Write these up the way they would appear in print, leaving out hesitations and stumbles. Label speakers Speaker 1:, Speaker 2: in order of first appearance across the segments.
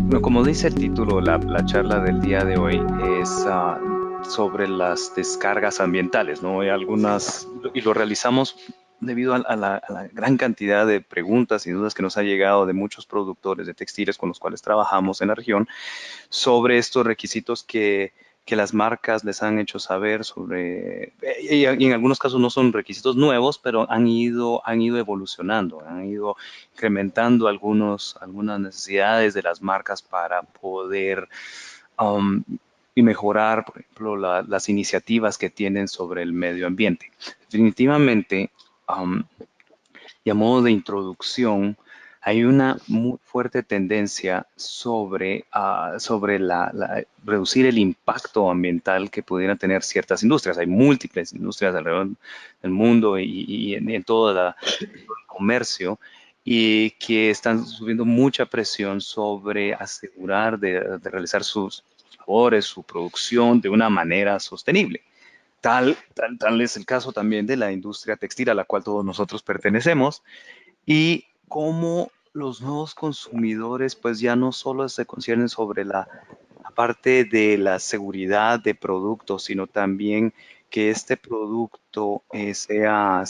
Speaker 1: Bueno, como dice el título, la charla del día de hoy es sobre las descargas ambientales, ¿no? Hay algunas, y lo realizamos debido a la gran cantidad de preguntas y dudas que nos ha llegado de muchos productores de textiles con los cuales trabajamos en la región sobre estos requisitos que las marcas les han hecho saber sobre, y en algunos casos no son requisitos nuevos, pero han ido evolucionando, han ido incrementando algunas necesidades de las marcas para poder um, y mejorar, por ejemplo, las iniciativas que tienen sobre el medio ambiente. Definitivamente, um, y a modo de introducción, hay una muy fuerte tendencia sobre reducir el impacto ambiental que pudieran tener ciertas industrias. Hay múltiples industrias alrededor del mundo y en todo el comercio y que están subiendo mucha presión sobre asegurar de realizar sus labores, su producción de una manera sostenible. Tal es el caso también de la industria textil a la cual todos nosotros pertenecemos y cómo los nuevos consumidores pues ya no solo se conciernen sobre la parte de la seguridad de productos, sino también que este producto sea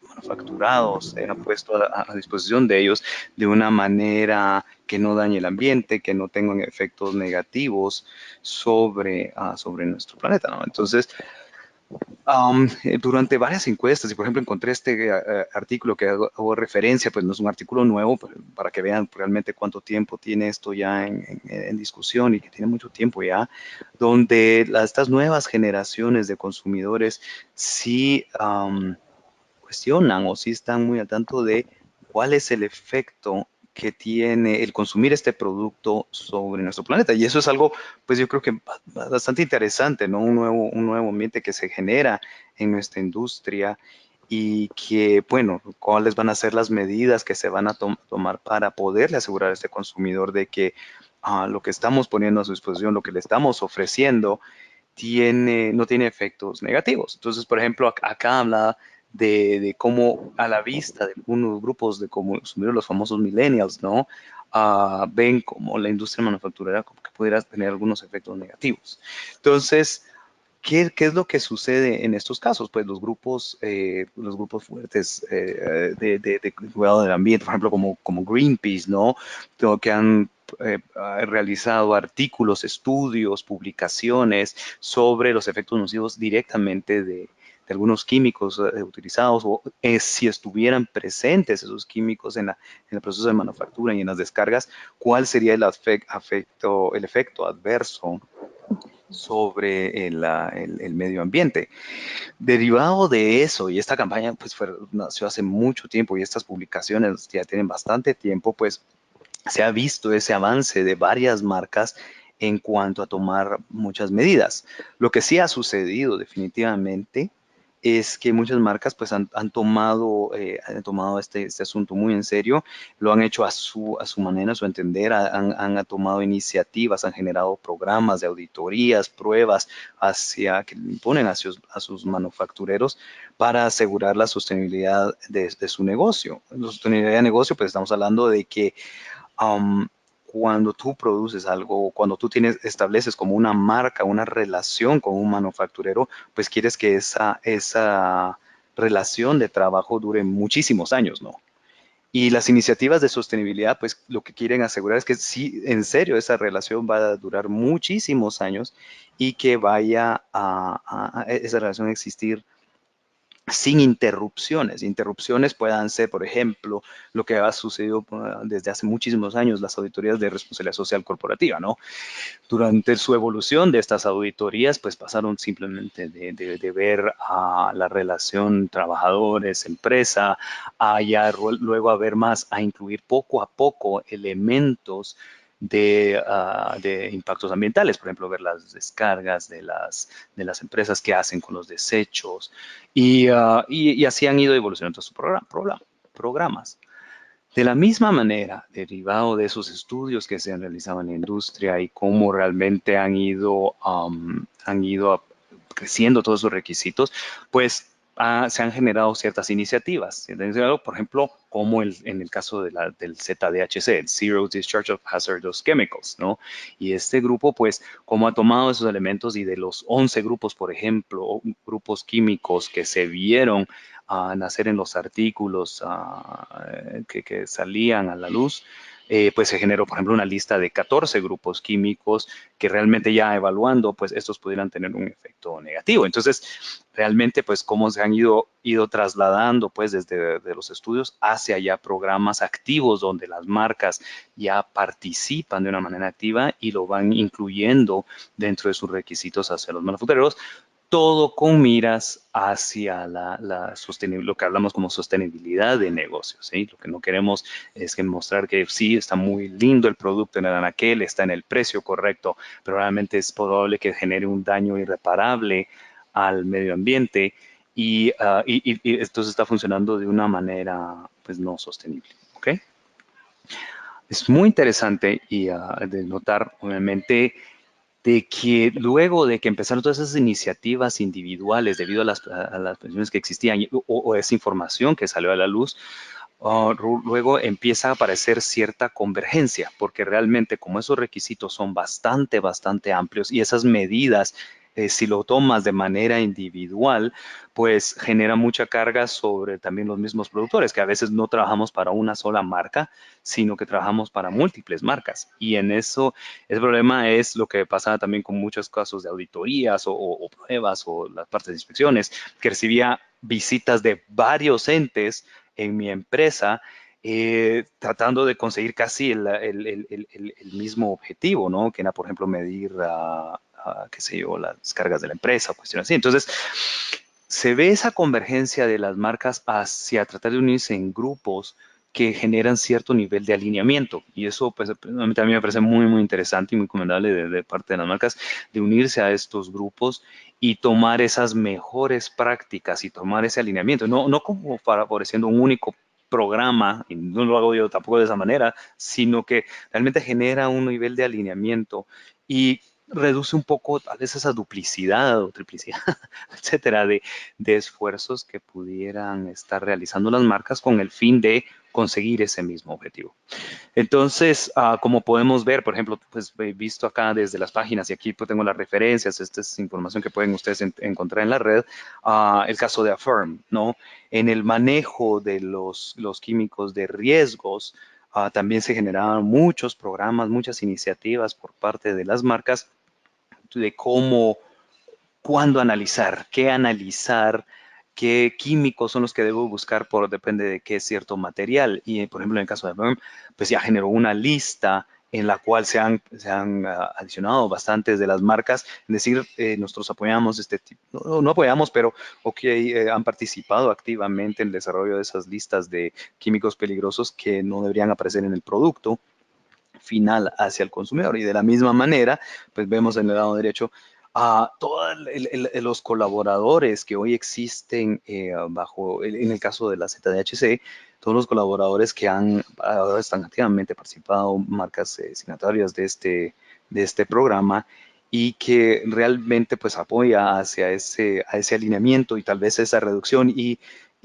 Speaker 1: manufacturado, sea puesto a disposición de ellos de una manera que no dañe el ambiente, que no tengan efectos negativos sobre nuestro planeta, ¿no? Entonces, durante varias encuestas, y por ejemplo encontré este artículo que hago referencia, pues no es un artículo nuevo, pero para que vean realmente cuánto tiempo tiene esto ya en discusión y que tiene mucho tiempo ya, donde estas nuevas generaciones de consumidores sí cuestionan o sí están muy al tanto de cuál es el efecto que tiene el consumir este producto sobre nuestro planeta. Y eso es algo, pues yo creo que bastante interesante, ¿no? Un nuevo ambiente que se genera en nuestra industria y que, bueno, cuáles van a ser las medidas que se van a tomar para poderle asegurar a este consumidor de que lo que estamos poniendo a su disposición, lo que le estamos ofreciendo, no tiene efectos negativos. Entonces, por ejemplo, acá habla de cómo a la vista de algunos grupos de consumidores, los famosos millennials, ¿no? Ven como la industria manufacturera como que pudiera tener algunos efectos negativos. Entonces, ¿qué es lo que sucede en estos casos? Pues los grupos fuertes de cuidado del ambiente, por ejemplo, como Greenpeace, ¿no? Que han realizado artículos, estudios, publicaciones sobre los efectos nocivos directamente de algunos químicos utilizados o si estuvieran presentes esos químicos en el proceso de manufactura y en las descargas, ¿cuál sería el efecto adverso sobre el medio ambiente? Derivado de eso, y esta campaña pues nació hace mucho tiempo y estas publicaciones ya tienen bastante tiempo, pues se ha visto ese avance de varias marcas en cuanto a tomar muchas medidas. Lo que sí ha sucedido definitivamente es que muchas marcas pues han tomado este asunto muy en serio, lo han hecho a su manera, a su entender, han tomado iniciativas, han generado programas de auditorías, pruebas que imponen a sus manufactureros para asegurar la sostenibilidad de su negocio. La sostenibilidad de negocio, pues estamos hablando de que um, cuando tú produces algo, cuando tú estableces como una marca, una relación con un manufacturero, pues quieres que esa relación de trabajo dure muchísimos años, ¿no? Y las iniciativas de sostenibilidad, pues lo que quieren asegurar es que sí, en serio, esa relación va a durar muchísimos años y que vaya a esa relación a existir sin interrupciones. Interrupciones puedan ser, por ejemplo, lo que ha sucedido desde hace muchísimos años, las auditorías de responsabilidad social corporativa, ¿no? Durante su evolución de estas auditorías, pues pasaron simplemente de ver a la relación trabajadores-empresa, a ya luego a ver más, a incluir poco a poco elementos de impactos ambientales, por ejemplo, ver las descargas de las empresas que hacen con los desechos, y así han ido evolucionando sus programas. De la misma manera, derivado de esos estudios que se han realizado en la industria y cómo realmente han ido creciendo todos esos requisitos, pues se han generado ciertas iniciativas. Por ejemplo, como en el caso del ZDHC, el Zero Discharge of Hazardous Chemicals, ¿no? Y este grupo, pues, como ha tomado esos elementos y de los 11 grupos, por ejemplo, grupos químicos que se vieron nacer en los artículos que salían a la luz, pues se generó, por ejemplo, una lista de 14 grupos químicos que realmente ya evaluando, pues estos pudieran tener un efecto negativo. Entonces, realmente, pues, cómo se han ido trasladando, pues, desde de los estudios hacia ya programas activos donde las marcas ya participan de una manera activa y lo van incluyendo dentro de sus requisitos hacia los manufactureros, todo con miras hacia lo que hablamos como sostenibilidad de negocios, ¿sí? Lo que no queremos es que mostrar que sí, está muy lindo el producto en el anaquel, está en el precio correcto, pero realmente es probable que genere un daño irreparable al medio ambiente y esto está funcionando de una manera pues no sostenible, ¿ok? Es muy interesante y de notar, obviamente, de que luego de que empezaron todas esas iniciativas individuales debido a las presiones que existían o esa información que salió a la luz, luego empieza a aparecer cierta convergencia, porque realmente como esos requisitos son bastante amplios y esas medidas, si lo tomas de manera individual, pues genera mucha carga sobre también los mismos productores, que a veces no trabajamos para una sola marca, sino que trabajamos para múltiples marcas. Y en eso, el problema es lo que pasa también con muchos casos de auditorías o pruebas o las partes de inspecciones, que recibía visitas de varios entes en mi empresa, tratando de conseguir casi el mismo objetivo, ¿no? Que era, por ejemplo, medir, qué sé yo, las cargas de la empresa, cuestiones así. Entonces, se ve esa convergencia de las marcas hacia tratar de unirse en grupos que generan cierto nivel de alineamiento. Y eso, pues, a mí también me parece muy interesante y muy recomendable de parte de las marcas, de unirse a estos grupos y tomar esas mejores prácticas y tomar ese alineamiento. No como favoreciendo un único programa, y no lo hago yo tampoco de esa manera, sino que realmente genera un nivel de alineamiento y reduce un poco a veces esa duplicidad o triplicidad, etcétera, de esfuerzos que pudieran estar realizando las marcas con el fin de conseguir ese mismo objetivo. Entonces, como podemos ver, por ejemplo, pues he visto acá desde las páginas y aquí pues tengo las referencias, esta es información que pueden ustedes encontrar en la red, el caso de Affirm, ¿no? En el manejo de los químicos de riesgos, también se generaban muchos programas, muchas iniciativas por parte de las marcas de cómo cuándo analizar, qué químicos son los que debo buscar depende de qué cierto material. Y, por ejemplo, en el caso de BERM, pues ya generó una lista en la cual se han adicionado bastantes de las marcas. Es decir, nosotros apoyamos este tipo, no apoyamos, pero han participado activamente en el desarrollo de esas listas de químicos peligrosos que no deberían aparecer en el producto final hacia el consumidor. Y de la misma manera, pues vemos en el lado derecho a todos los colaboradores que hoy existen en el caso de la ZDHC, todos los colaboradores que ahora están activamente participado, marcas signatarias de este programa y que realmente pues apoya hacia a ese alineamiento y tal vez esa reducción y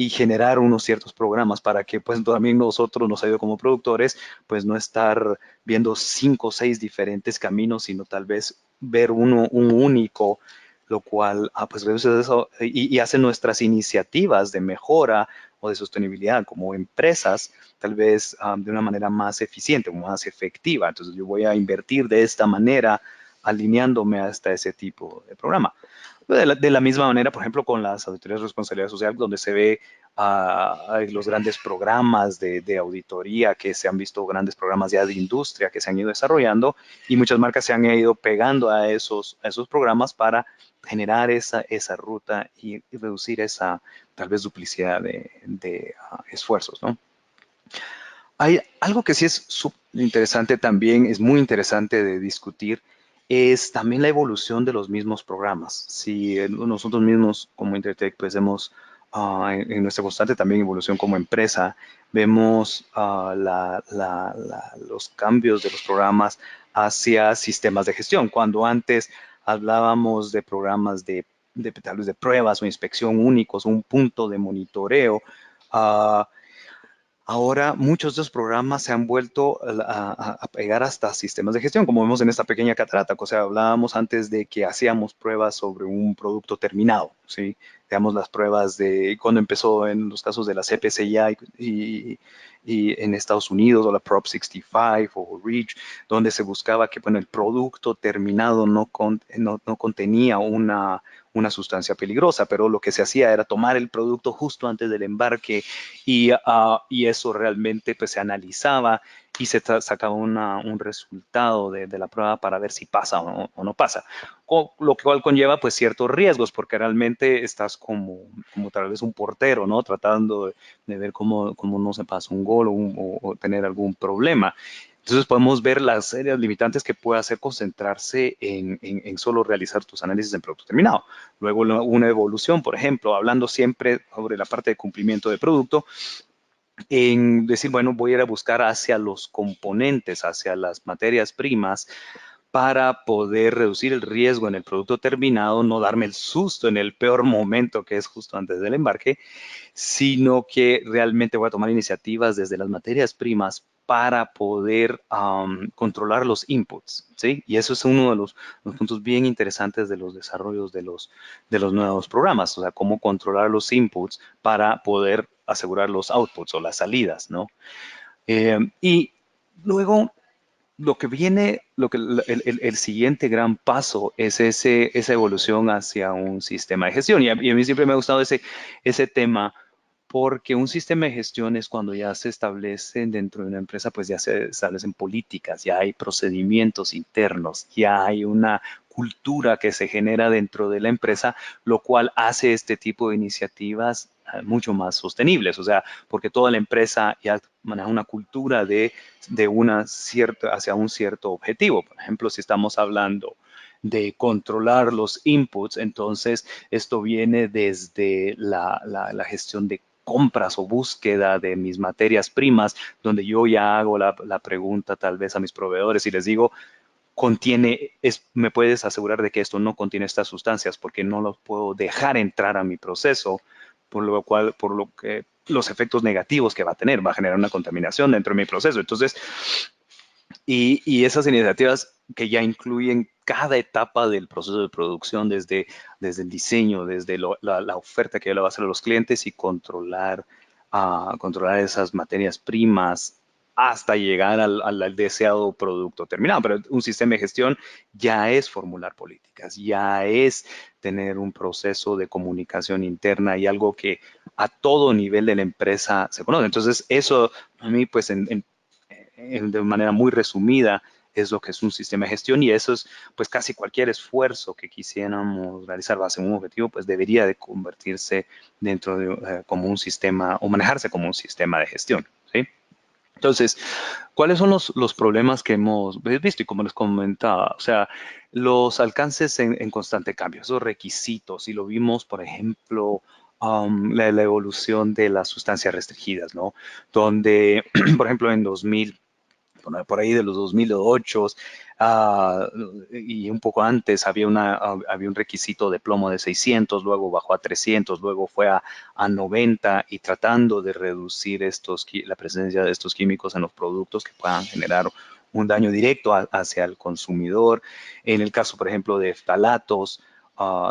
Speaker 1: generar unos ciertos programas para que pues también nosotros nos ayude como productores pues no estar viendo 5 o 6 diferentes caminos, sino tal vez ver un único, lo cual pues reduce eso y hace nuestras iniciativas de mejora o de sostenibilidad como empresas, tal vez de una manera más eficiente, más efectiva. Entonces yo voy a invertir de esta manera alineándome hasta ese tipo de programa. De la misma manera, por ejemplo, con las auditorías de responsabilidad social, donde se ve los grandes programas de auditoría, que se han visto grandes programas ya de industria que se han ido desarrollando y muchas marcas se han ido pegando a esos programas para generar esa ruta y reducir esa tal vez duplicidad de esfuerzos, ¿no? Hay algo que sí es súper interesante también, es muy interesante de discutir, es también la evolución de los mismos programas. Si nosotros mismos como Intertech pues hemos en nuestra constante también evolución como empresa, vemos los cambios de los programas hacia sistemas de gestión. Cuando antes hablábamos de programas de tal vez de pruebas o inspección únicos, un punto de monitoreo. Uh, Ahora muchos de los programas se han vuelto a pegar hasta sistemas de gestión, como vemos en esta pequeña catarata. O sea, hablábamos antes de que hacíamos pruebas sobre un producto terminado, ¿sí? Digamos las pruebas de cuando empezó en los casos de la CPCI y en Estados Unidos, o la Prop 65 o REACH, donde se buscaba que, bueno, el producto terminado no contenía una sustancia peligrosa, pero lo que se hacía era tomar el producto justo antes del embarque y eso realmente pues se analizaba y se sacaba un resultado de la prueba para ver si pasa o no pasa. Lo cual conlleva pues ciertos riesgos porque realmente estás como tal vez un portero, ¿no? Tratando de ver cómo no se pasa un gol o tener algún problema. Entonces podemos ver las serias limitantes que puede hacer concentrarse en solo realizar tus análisis en producto terminado. Luego una evolución, por ejemplo, hablando siempre sobre la parte de cumplimiento de producto, en decir, bueno, voy a ir a buscar hacia los componentes, hacia las materias primas, para poder reducir el riesgo en el producto terminado, no darme el susto en el peor momento, que es justo antes del embarque, sino que realmente voy a tomar iniciativas desde las materias primas para poder controlar los inputs, ¿sí? Y eso es uno de los puntos bien interesantes de los desarrollos de los nuevos programas, o sea, cómo controlar los inputs para poder asegurar los outputs o las salidas, ¿no? Y luego lo que viene, el siguiente gran paso es esa evolución hacia un sistema de gestión. Y a mí siempre me ha gustado ese tema porque un sistema de gestión es cuando ya se establecen dentro de una empresa, pues ya se establecen políticas, ya hay procedimientos internos, ya hay una cultura que se genera dentro de la empresa, lo cual hace este tipo de iniciativas mucho más sostenibles. O sea, porque toda la empresa ya maneja una cultura hacia un cierto objetivo. Por ejemplo, si estamos hablando de controlar los inputs, entonces esto viene desde la gestión de compras o búsqueda de mis materias primas, donde yo ya hago la pregunta tal vez a mis proveedores y les digo, me puedes asegurar de que esto no contiene estas sustancias porque no los puedo dejar entrar a mi proceso, por lo que los efectos negativos que va a tener, va a generar una contaminación dentro de mi proceso. Entonces, y esas iniciativas que ya incluyen cada etapa del proceso de producción, desde el diseño, desde la oferta que yo le voy a hacer a los clientes y controlar esas materias primas hasta llegar al deseado producto terminado. Pero un sistema de gestión ya es formular políticas, ya es tener un proceso de comunicación interna y algo que a todo nivel de la empresa se conoce. Entonces, eso a mí, pues, de manera muy resumida, es lo que es un sistema de gestión y eso es, pues casi cualquier esfuerzo que quisiéramos realizar base en un objetivo, pues debería de convertirse dentro de como un sistema o manejarse como un sistema de gestión, ¿sí? Entonces, ¿cuáles son los problemas que hemos visto? Y como les comentaba, o sea, los alcances en constante cambio, esos requisitos, y lo vimos, por ejemplo, la evolución de las sustancias restringidas, ¿no? Donde, por ejemplo, en 2000, por ahí de los 2008 y un poco antes había un requisito de plomo de 600, luego bajó a 300, luego fue a 90 y tratando de reducir la presencia de estos químicos en los productos que puedan generar un daño directo hacia el consumidor. En el caso, por ejemplo, de ftalatos,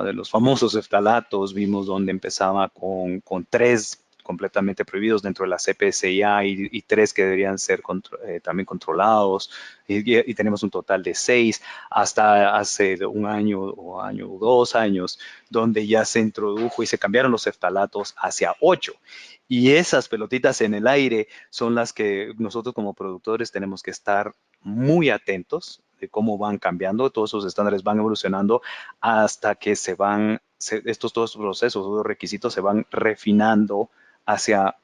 Speaker 1: de los famosos ftalatos, vimos donde empezaba con tres completamente prohibidos dentro de la CPCIA y tres que deberían ser también controlados y tenemos un total de 6 hasta hace un año o 2 años donde ya se introdujo y se cambiaron los eftalatos hacia 8 y esas pelotitas en el aire son las que nosotros como productores tenemos que estar muy atentos de cómo van cambiando, todos esos estándares van evolucionando hasta que todos estos procesos, los requisitos se van refinando hacia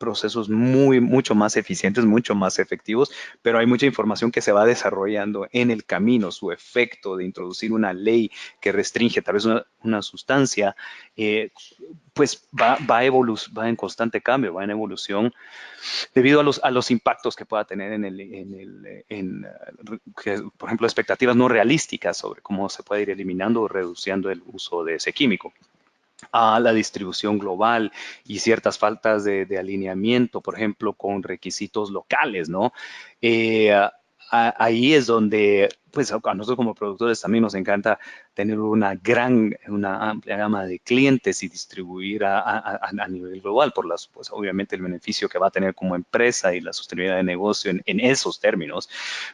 Speaker 1: procesos mucho más eficientes, mucho más efectivos, pero hay mucha información que se va desarrollando en el camino. Su efecto de introducir una ley que restringe tal vez una sustancia, pues va en constante cambio, va en evolución debido a los impactos que pueda tener por ejemplo, expectativas no realísticas sobre cómo se puede ir eliminando o reduciendo el uso de ese químico, a la distribución global y ciertas faltas de alineamiento, por ejemplo, con requisitos locales, ¿no? Eh, Ahí es donde, pues a nosotros como productores también nos encanta tener una amplia gama de clientes y distribuir a nivel global por pues obviamente el beneficio que va a tener como empresa y la sostenibilidad de negocio en esos términos,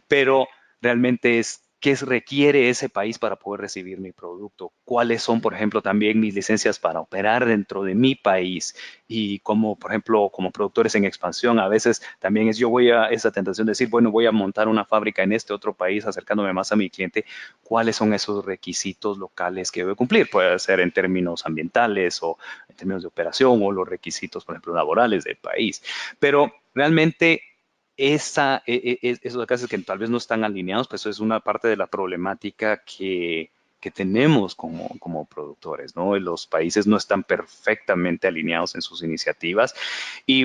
Speaker 1: pero realmente es qué requiere ese país para poder recibir mi producto, cuáles son, por ejemplo, también mis licencias para operar dentro de mi país y como, por ejemplo, como productores en expansión, a veces también yo voy a esa tentación de decir, bueno, voy a montar una fábrica en este otro país acercándome más a mi cliente, cuáles son esos requisitos locales que debo cumplir, puede ser en términos ambientales o en términos de operación o los requisitos, por ejemplo, laborales del país. Pero realmente esos casos que tal vez no están alineados, pues eso es una parte de la problemática que tenemos como productores, ¿no? Los países no están perfectamente alineados en sus iniciativas y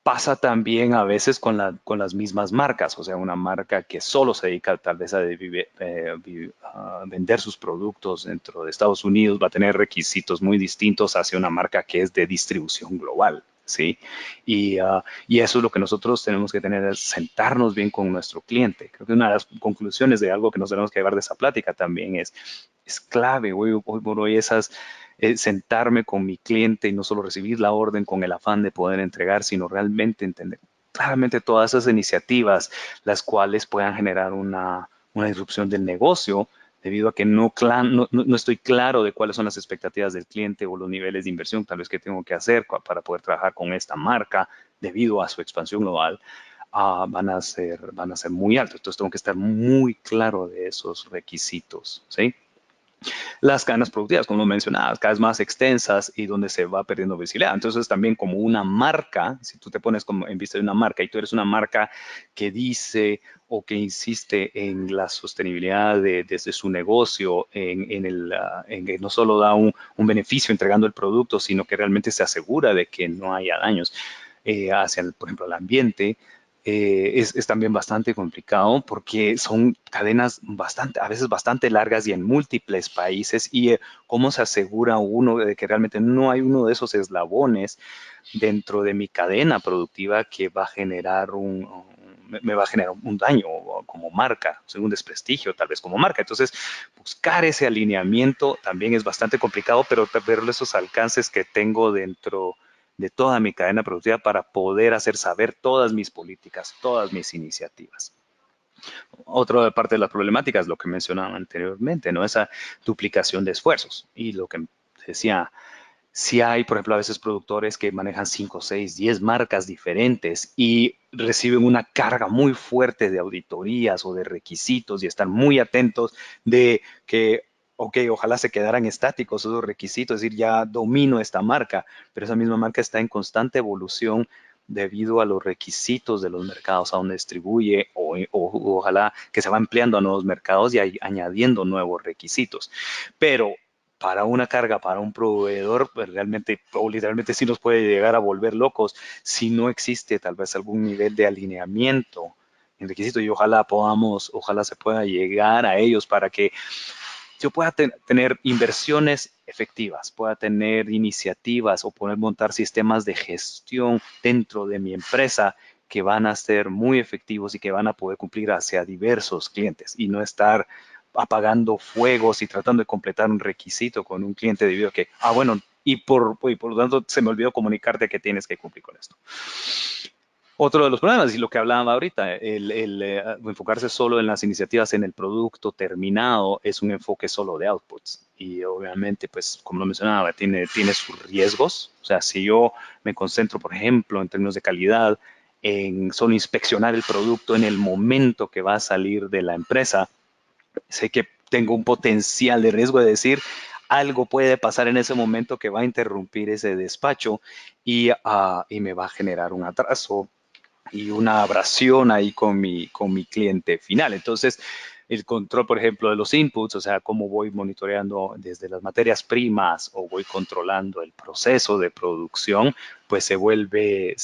Speaker 1: pasa también a veces con las mismas marcas, o sea, una marca que solo se dedica tal vez a vender sus productos dentro de Estados Unidos va a tener requisitos muy distintos hacia una marca que es de distribución global, ¿sí? Y eso es lo que nosotros tenemos que tener, es sentarnos bien con nuestro cliente. Creo que una de las conclusiones de algo que nos tenemos que llevar de esa plática también es clave hoy por hoy sentarme con mi cliente y no solo recibir la orden con el afán de poder entregar, sino realmente entender claramente todas esas iniciativas, las cuales puedan generar una disrupción del negocio, debido a que no estoy claro de cuáles son las expectativas del cliente o los niveles de inversión tal vez que tengo que hacer para poder trabajar con esta marca debido a su expansión global. Van a ser muy altos. Entonces tengo que estar muy claro de esos requisitos, ¿sí? Las cadenas productivas, como mencionabas, cada vez más extensas y donde se va perdiendo visibilidad. Entonces, también como una marca, si tú te pones como en vista de una marca y tú eres una marca que dice o que insiste en la sostenibilidad desde su negocio, en que no solo da un beneficio entregando el producto, sino que realmente se asegura de que no haya daños hacia, por ejemplo, el ambiente, es también bastante complicado porque son cadenas a veces bastante largas y en múltiples países y cómo se asegura uno de que realmente no hay uno de esos eslabones dentro de mi cadena productiva que va a generar me va a generar un daño como marca, o sea, un desprestigio tal vez como marca. Entonces, buscar ese alineamiento también es bastante complicado, pero ver esos alcances que tengo dentro de toda mi cadena productiva para poder hacer saber todas mis políticas, todas mis iniciativas. Otra parte de las problemáticas, lo que mencionaba anteriormente, ¿no? Esa duplicación de esfuerzos. Y lo que decía, si hay, por ejemplo, a veces productores que manejan 5, 6, 10 marcas diferentes y reciben una carga muy fuerte de auditorías o de requisitos y están muy atentos de que, ok, ojalá se quedaran estáticos esos requisitos, es decir, ya domino esta marca, pero esa misma marca está en constante evolución debido a los requisitos de los mercados a donde distribuye o ojalá que se va ampliando a nuevos mercados y añadiendo nuevos requisitos. Pero para una carga, para un proveedor, pues realmente o literalmente sí nos puede llegar a volver locos si no existe tal vez algún nivel de alineamiento en requisito y ojalá se pueda llegar a ellos para que yo pueda tener inversiones efectivas, pueda tener iniciativas o poder montar sistemas de gestión dentro de mi empresa que van a ser muy efectivos y que van a poder cumplir hacia diversos clientes y no estar apagando fuegos y tratando de completar un requisito con un cliente debido a que, bueno, y por lo tanto se me olvidó comunicarte que tienes que cumplir con esto. Otro de los problemas, y lo que hablaba ahorita, enfocarse solo en las iniciativas en el producto terminado es un enfoque solo de outputs. Y obviamente, pues, como lo mencionaba, tiene sus riesgos. O sea, si yo me concentro, por ejemplo, en términos de calidad, en solo inspeccionar el producto en el momento que va a salir de la empresa, sé que tengo un potencial de riesgo de decir, algo puede pasar en ese momento que va a interrumpir ese despacho y me va a generar un atraso y una abrasión ahí con mi cliente final. Entonces, el control, por ejemplo, de los inputs, o sea, cómo voy monitoreando desde las materias primas o voy controlando el proceso de producción, pues se vuelve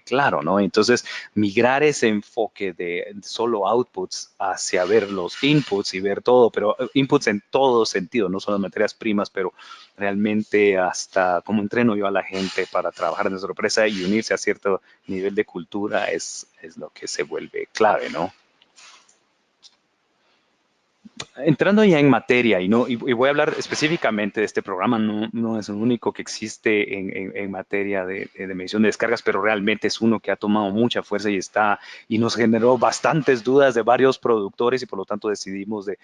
Speaker 1: claro, ¿no? Entonces, migrar ese enfoque de solo outputs hacia ver los inputs y ver todo, pero inputs en todo sentido, no solo materias primas, pero realmente hasta cómo entreno yo a la gente para trabajar en nuestra empresa y unirse a cierto nivel de cultura es lo que se vuelve clave, ¿no? Entrando ya en materia, y voy a hablar específicamente de este programa, no es el único que existe en materia de medición de descargas, pero realmente es uno que ha tomado mucha fuerza y nos generó bastantes dudas de varios productores y por lo tanto decidimos de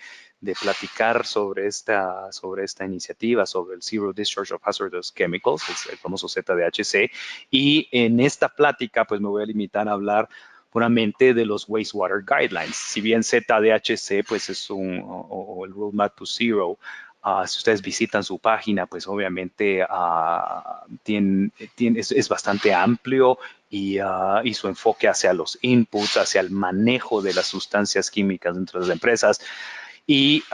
Speaker 1: platicar sobre esta iniciativa, sobre el Zero Discharge of Hazardous Chemicals, el famoso ZDHC, y en esta plática pues me voy a limitar a hablar puramente de los wastewater guidelines. Si bien ZDHC pues es o el Roadmap to Zero, si ustedes visitan su página, pues obviamente es bastante amplio y su enfoque hacia los inputs, hacia el manejo de las sustancias químicas dentro de las empresas y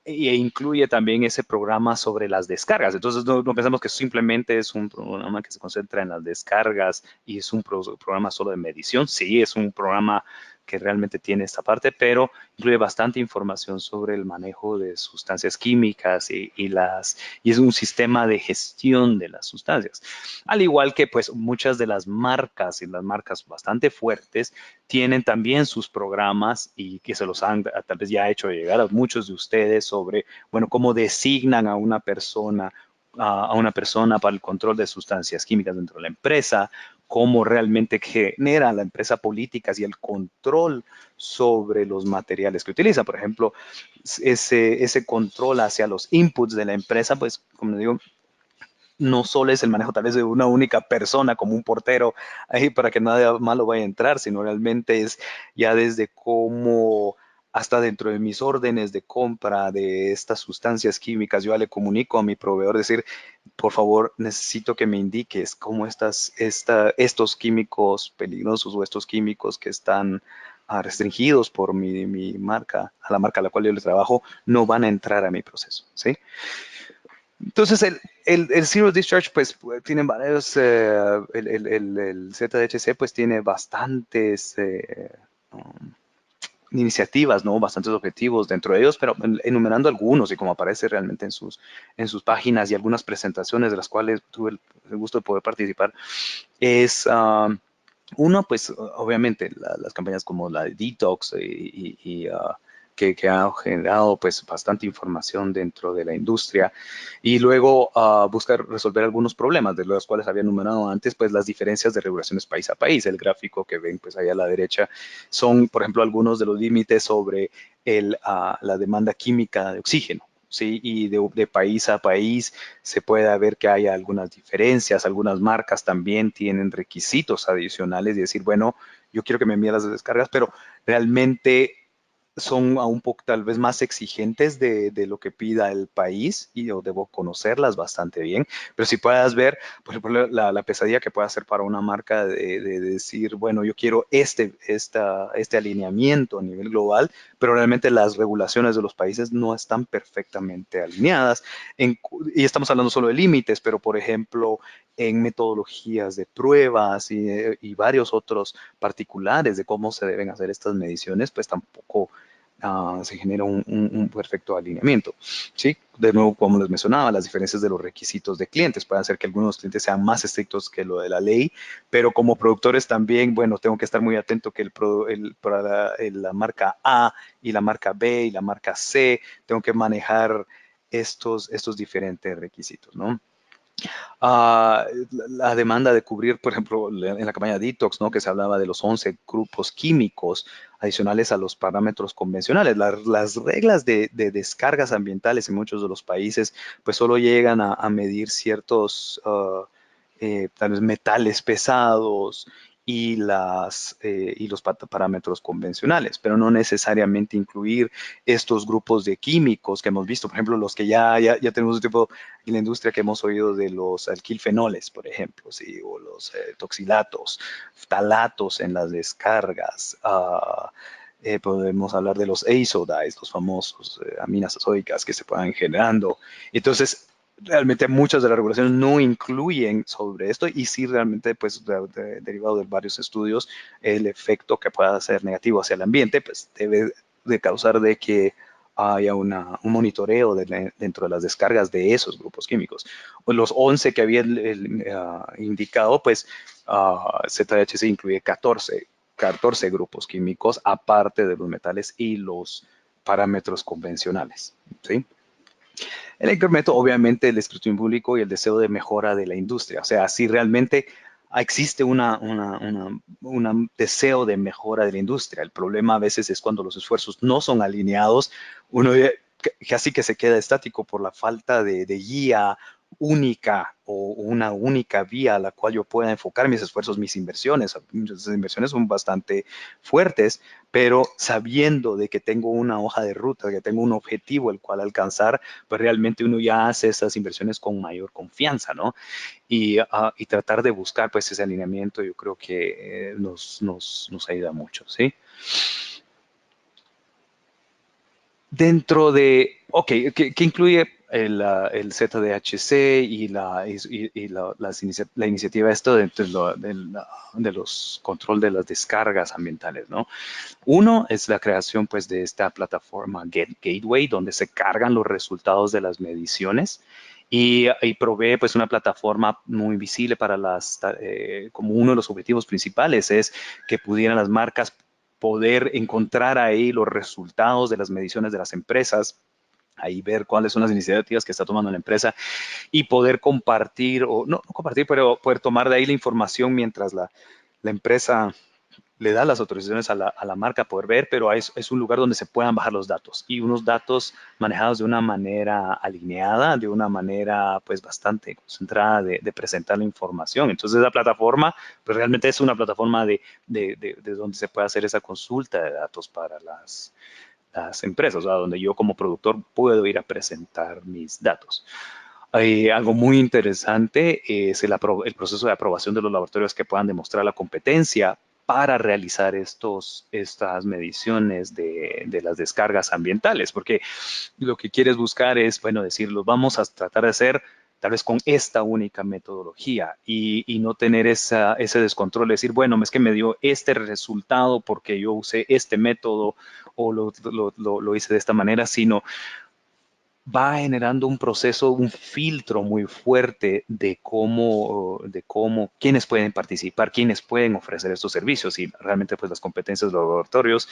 Speaker 1: incluye también ese programa sobre las descargas. Entonces no pensamos que simplemente es un programa que se concentra en las descargas y es un programa solo de medición. Sí, es un programa que realmente tiene esta parte, pero incluye bastante información sobre el manejo de sustancias químicas y es un sistema de gestión de las sustancias. Al igual que pues muchas de las marcas y las marcas bastante fuertes tienen también sus programas y que se los han tal vez ya hecho llegar a muchos de ustedes sobre, bueno, cómo designan a una persona para el control de sustancias químicas dentro de la empresa, cómo realmente genera la empresa políticas y el control sobre los materiales que utiliza. Por ejemplo, ese control hacia los inputs de la empresa, pues, como digo, no solo es el manejo tal vez de una única persona como un portero ahí para que nada malo vaya a entrar, sino realmente es ya desde cómo hasta dentro de mis órdenes de compra de estas sustancias químicas, yo ya le comunico a mi proveedor, decir, por favor, necesito que me indiques cómo estos químicos peligrosos o estos químicos que están restringidos por mi marca, a la marca a la cual yo le trabajo, no van a entrar a mi proceso, ¿sí? Entonces, el Zero Discharge, pues, tiene varios, el ZHC, pues, tiene bastantes iniciativas, ¿no? Bastantes objetivos dentro de ellos, pero enumerando algunos y como aparece realmente en sus páginas y algunas presentaciones de las cuales tuve el gusto de poder participar, es uno, pues obviamente las campañas como la de Detox que ha generado pues bastante información dentro de la industria y luego buscar resolver algunos problemas de los cuales había enumerado antes, pues las diferencias de regulaciones país a país. El gráfico que ven pues ahí a la derecha son, por ejemplo, algunos de los límites sobre la demanda química de oxígeno. Sí, y de país a país se puede ver que hay algunas diferencias, algunas marcas también tienen requisitos adicionales y decir, bueno, yo quiero que me envíen las descargas, pero realmente son un poco tal vez más exigentes de lo que pida el país y yo debo conocerlas bastante bien. Pero si puedas ver, por ejemplo, la pesadilla que puede hacer para una marca de decir, bueno, yo quiero este alineamiento a nivel global, pero realmente las regulaciones de los países no están perfectamente alineadas. Y estamos hablando solo de límites, pero por ejemplo, en metodologías de pruebas y varios otros particulares de cómo se deben hacer estas mediciones, pues tampoco se genera un perfecto alineamiento. ¿Sí? De nuevo, como les mencionaba, las diferencias de los requisitos de clientes. Pueden ser que algunos clientes sean más estrictos que lo de la ley, pero como productores también, bueno, tengo que estar muy atento que para la marca A y la marca B y la marca C, tengo que manejar estos diferentes requisitos, ¿no? La demanda de cubrir, por ejemplo, en la campaña Detox, ¿no? Que se hablaba de los 11 grupos químicos adicionales a los parámetros convencionales. Las reglas de descargas ambientales en muchos de los países, pues solo llegan a medir ciertos tal vez metales pesados y los parámetros convencionales, pero no necesariamente incluir estos grupos de químicos que hemos visto, por ejemplo, los que ya tenemos un tipo en la industria que hemos oído de los alquilfenoles, por ejemplo, ¿sí? O los toxilatos, ftalatos en las descargas. Podemos hablar de los azodides, los famosos aminas azoicas que se puedan generando. Entonces, realmente muchas de las regulaciones no incluyen sobre esto y sí realmente, pues, derivado de varios estudios, el efecto que pueda ser negativo hacia el ambiente, pues, debe de causar de que haya un monitoreo dentro de las descargas de esos grupos químicos. Los 11 que había indicado, pues, ZHC incluye 14 grupos químicos, aparte de los metales y los parámetros convencionales, ¿sí? El incremento, obviamente, el escrutinio público y el deseo de mejora de la industria. O sea, si realmente existe un deseo de mejora de la industria. El problema a veces es cuando los esfuerzos no son alineados, uno casi que se queda estático por la falta de guía única o una única vía a la cual yo pueda enfocar mis esfuerzos, mis inversiones. Muchas inversiones son bastante fuertes, pero sabiendo de que tengo una hoja de ruta, que tengo un objetivo el cual alcanzar, pues realmente uno ya hace esas inversiones con mayor confianza, ¿no? Y tratar de buscar pues ese alineamiento, yo creo que nos ayuda mucho, ¿sí? Dentro de, ok, ¿qué incluye el ZDHC la iniciativa esto de los control de las descargas ambientales, ¿no? Uno es la creación pues de esta plataforma Gateway donde se cargan los resultados de las mediciones y provee pues una plataforma muy visible para como uno de los objetivos principales es que pudieran las marcas poder encontrar ahí los resultados de las mediciones de las empresas, ahí ver cuáles son las iniciativas que está tomando la empresa y poder compartir, o no compartir, pero poder tomar de ahí la información mientras la empresa le da las autorizaciones a la marca poder ver, pero es un lugar donde se puedan bajar los datos y unos datos manejados de una manera alineada, de una manera pues bastante concentrada de presentar la información. Entonces la plataforma pues realmente es una plataforma de donde se puede hacer esa consulta de datos para las empresas, o sea, donde yo como productor puedo ir a presentar mis datos. Algo muy interesante es el proceso de aprobación de los laboratorios que puedan demostrar la competencia para realizar estas mediciones de las descargas ambientales, porque lo que quieres buscar es, bueno, decir, lo vamos a tratar de hacer tal vez con esta única metodología y no tener ese descontrol, de decir, bueno, es que me dio este resultado porque yo usé este método o lo hice de esta manera, sino va generando un proceso, un filtro muy fuerte de cómo, quiénes pueden participar, quiénes pueden ofrecer estos servicios y realmente pues las competencias de los laboratorios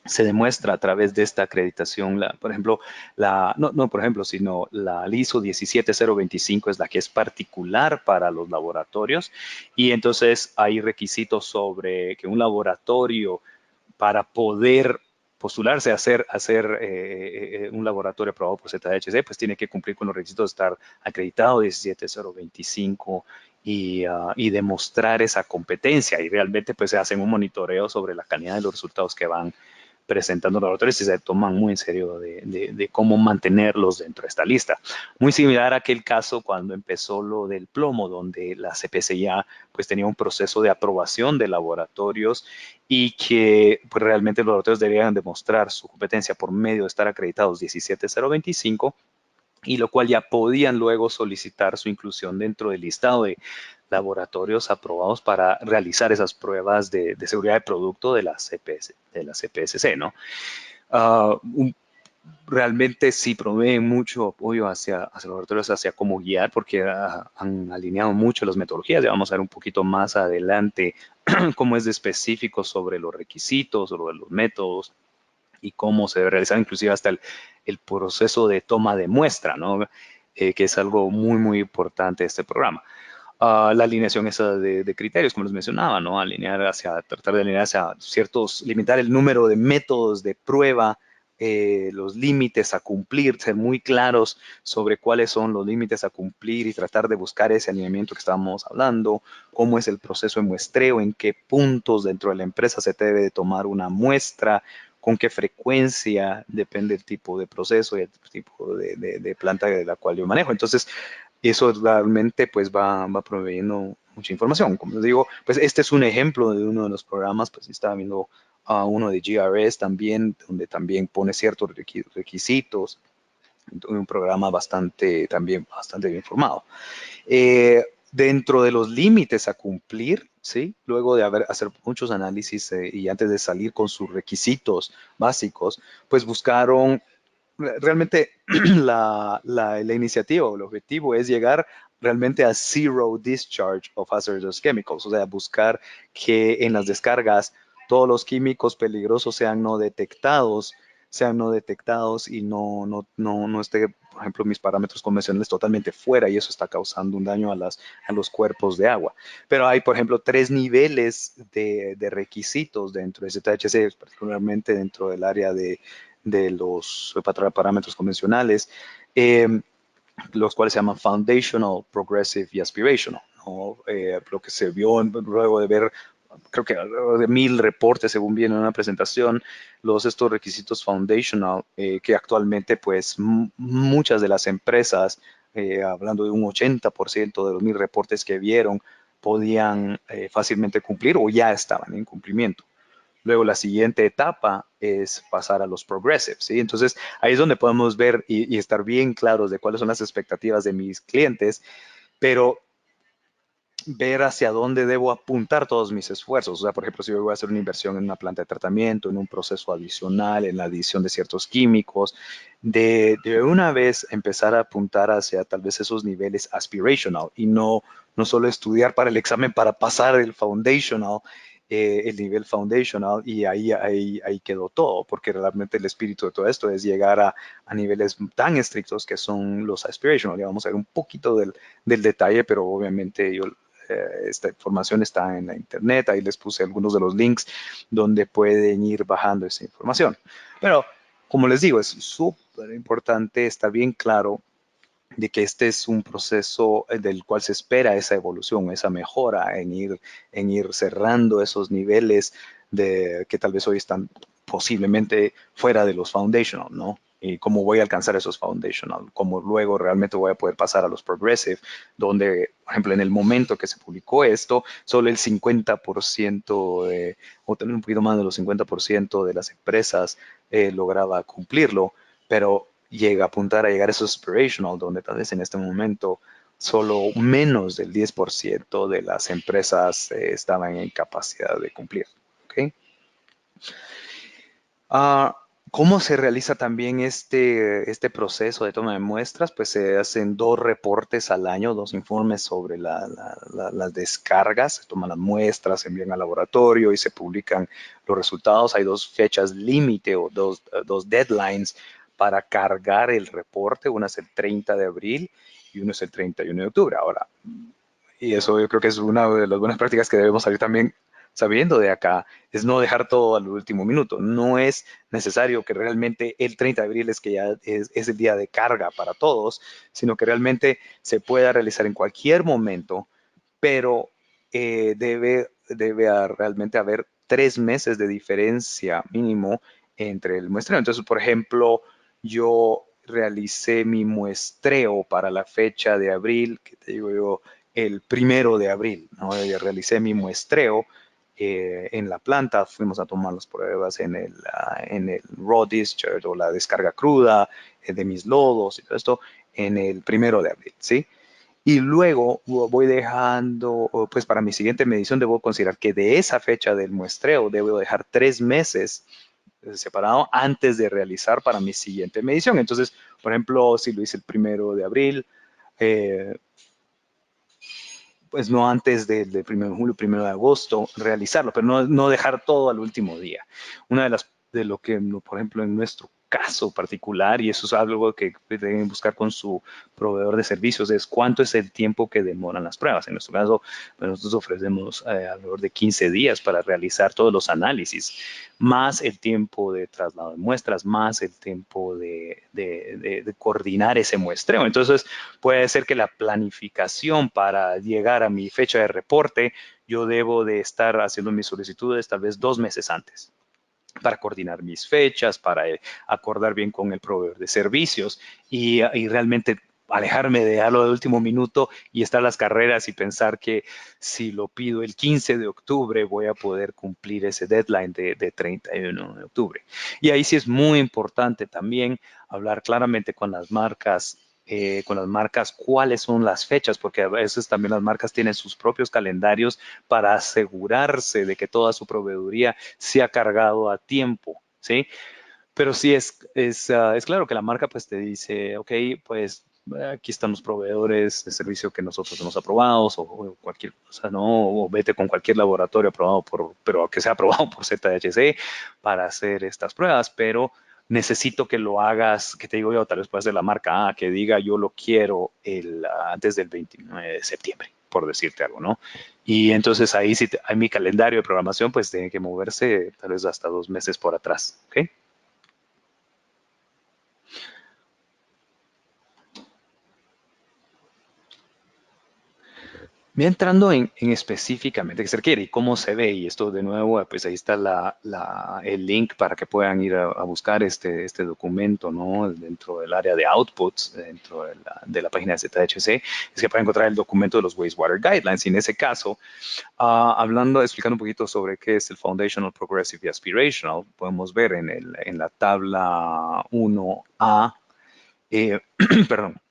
Speaker 1: se demuestra a través de esta acreditación, por ejemplo, no por ejemplo, sino la ISO 17025 es la que es particular para los laboratorios y entonces hay requisitos sobre que un laboratorio para poder postularse a hacer un laboratorio aprobado por ZHC, pues tiene que cumplir con los requisitos de estar acreditado 17025 y demostrar esa competencia. Y realmente pues se hacen un monitoreo sobre la calidad de los resultados que van presentando los laboratorios y se toman muy en serio de cómo mantenerlos dentro de esta lista. Muy similar a aquel caso cuando empezó lo del plomo, donde la CPCA pues tenía un proceso de aprobación de laboratorios y que pues, realmente los laboratorios deberían demostrar su competencia por medio de estar acreditados 17025 y lo cual ya podían luego solicitar su inclusión dentro del listado de laboratorios aprobados para realizar esas pruebas de seguridad de producto de la CPSC, ¿no? Realmente sí proveen mucho apoyo hacia los laboratorios, hacia cómo guiar, porque han alineado mucho las metodologías. Ya vamos a ver un poquito más adelante cómo es de específico sobre los requisitos, sobre los métodos y cómo se debe realizar, inclusive hasta el proceso de toma de muestra, ¿no? Que es algo muy, muy importante de este programa. La alineación esa de criterios, como les mencionaba, ¿no? Tratar de alinear hacia ciertos, limitar el número de métodos de prueba los límites a cumplir, ser muy claros sobre cuáles son los límites a cumplir y tratar de buscar ese alineamiento que estábamos hablando, cómo es el proceso de muestreo, en qué puntos dentro de la empresa se debe de tomar una muestra, con qué frecuencia, depende del tipo de proceso y el tipo de planta de la cual yo manejo. Entonces, eso realmente pues va proveyendo mucha información. Como les digo, pues este es un ejemplo de uno de los programas, pues estaba viendo a uno de GRS también, donde también pone ciertos requisitos, un programa también bastante bien formado. Dentro de los límites a cumplir, ¿sí? Luego de hacer muchos análisis y antes de salir con sus requisitos básicos, pues buscaron realmente la iniciativa o el objetivo es llegar realmente a zero discharge of hazardous chemicals, o sea, buscar que en las descargas todos los químicos peligrosos sean no detectados y no esté, por ejemplo, mis parámetros convencionales totalmente fuera y eso está causando un daño a los cuerpos de agua. Pero hay, por ejemplo, 3 niveles de requisitos dentro de ZHC, particularmente dentro del área de los parámetros convencionales, los cuales se llaman foundational, progressive y aspirational, ¿no? Lo que se vio luego de ver, creo que alrededor de 1000 reportes, según viene en una presentación, estos requisitos foundational, que actualmente pues muchas de las empresas, hablando de un 80% de los 1000 reportes que vieron, podían fácilmente cumplir o ya estaban en cumplimiento. Luego la siguiente etapa es pasar a los progressives, ¿sí? Entonces ahí es donde podemos ver y estar bien claros de cuáles son las expectativas de mis clientes, pero ver hacia dónde debo apuntar todos mis esfuerzos. O sea, por ejemplo, si yo voy a hacer una inversión en una planta de tratamiento, en un proceso adicional, en la adición de ciertos químicos, de una vez empezar a apuntar hacia tal vez esos niveles aspirational y no solo estudiar para el examen para pasar el foundational, el nivel foundational y ahí quedó todo, porque realmente el espíritu de todo esto es llegar a niveles tan estrictos que son los aspirational. Ya vamos a ver un poquito del detalle, pero obviamente esta información está en la internet, ahí les puse algunos de los links donde pueden ir bajando esa información. Pero, como les digo, es súper importante estar bien claro de que este es un proceso del cual se espera esa evolución, esa mejora en ir cerrando esos niveles que tal vez hoy están posiblemente fuera de los foundational, ¿no? Y cómo voy a alcanzar esos foundational, cómo luego realmente voy a poder pasar a los progressive, donde, por ejemplo, en el momento que se publicó esto, solo el 50% o también un poquito más de los 50% de las empresas lograba cumplirlo, pero llega a apuntar a llegar a esos aspirational, donde tal vez en este momento solo menos del 10% de las empresas estaban en capacidad de cumplir. ¿Okay? ¿Cómo se realiza también este proceso de toma de muestras? Pues se hacen 2 reportes al año, 2 informes sobre las descargas, se toman las muestras, se envían al laboratorio y se publican los resultados. Hay 2 fechas límite o dos deadlines para cargar el reporte. Una es el 30 de abril y uno es el 31 de octubre. Ahora, y eso yo creo que es una de las buenas prácticas que debemos salir también sabiendo de acá, es no dejar todo al último minuto. No es necesario que realmente el 30 de abril es que ya es el día de carga para todos, sino que realmente se pueda realizar en cualquier momento, pero debe realmente haber 3 meses de diferencia mínimo entre el muestreo. Entonces, por ejemplo, yo realicé mi muestreo para la fecha de abril, que te digo yo, el 1 de abril, ¿no? Yo realicé mi muestreo en la planta, fuimos a tomar las pruebas en el raw discharge o la descarga cruda de mis lodos y todo esto en el 1 de abril, ¿sí? Y luego voy dejando, pues para mi siguiente medición debo considerar que de esa fecha del muestreo debo dejar 3 meses separado antes de realizar para mi siguiente medición. Entonces, por ejemplo, si lo hice el 1 de abril, eh, pues no antes del 1 de julio, 1 de agosto, realizarlo, pero no dejar todo al último día. Una de lo que, por ejemplo, en nuestro caso particular, y eso es algo que deben buscar con su proveedor de servicios, es cuánto es el tiempo que demoran las pruebas. En nuestro caso, pues nosotros ofrecemos alrededor de 15 días para realizar todos los análisis, más el tiempo de traslado de muestras, más el tiempo de coordinar ese muestreo. Entonces, puede ser que la planificación para llegar a mi fecha de reporte, yo debo de estar haciendo mis solicitudes tal vez 2 meses antes para coordinar mis fechas, para acordar bien con el proveedor de servicios y realmente alejarme de algo de último minuto y estar las carreras y pensar que si lo pido el 15 de octubre voy a poder cumplir ese deadline de 31 de octubre. Y ahí sí es muy importante también hablar claramente con las marcas cuáles son las fechas, porque a veces también las marcas tienen sus propios calendarios para asegurarse de que toda su proveeduría se ha cargado a tiempo, ¿sí? Pero sí es claro que la marca pues te dice, ok, pues aquí están los proveedores de servicio que nosotros hemos aprobado o cualquier cosa, ¿no? O vete con cualquier laboratorio aprobado pero que sea aprobado por ZHC para hacer estas pruebas, pero necesito que lo hagas, que te digo yo, tal vez puede ser la marca A, que diga yo lo quiero antes del 29 de septiembre, por decirte algo, ¿no? Y entonces ahí sí, hay mi calendario de programación, pues tiene que moverse tal vez hasta 2 meses por atrás, ¿ok? Bien, entrando en específicamente qué se requiere y cómo se ve, y esto de nuevo, pues ahí está el link para que puedan ir a buscar este documento, ¿no? Dentro del área de outputs, dentro de la página de ZHC, es que pueden encontrar el documento de los wastewater guidelines. Y en ese caso, explicando un poquito sobre qué es el Foundational, Progressive y Aspirational, podemos ver en la tabla 1A, perdón,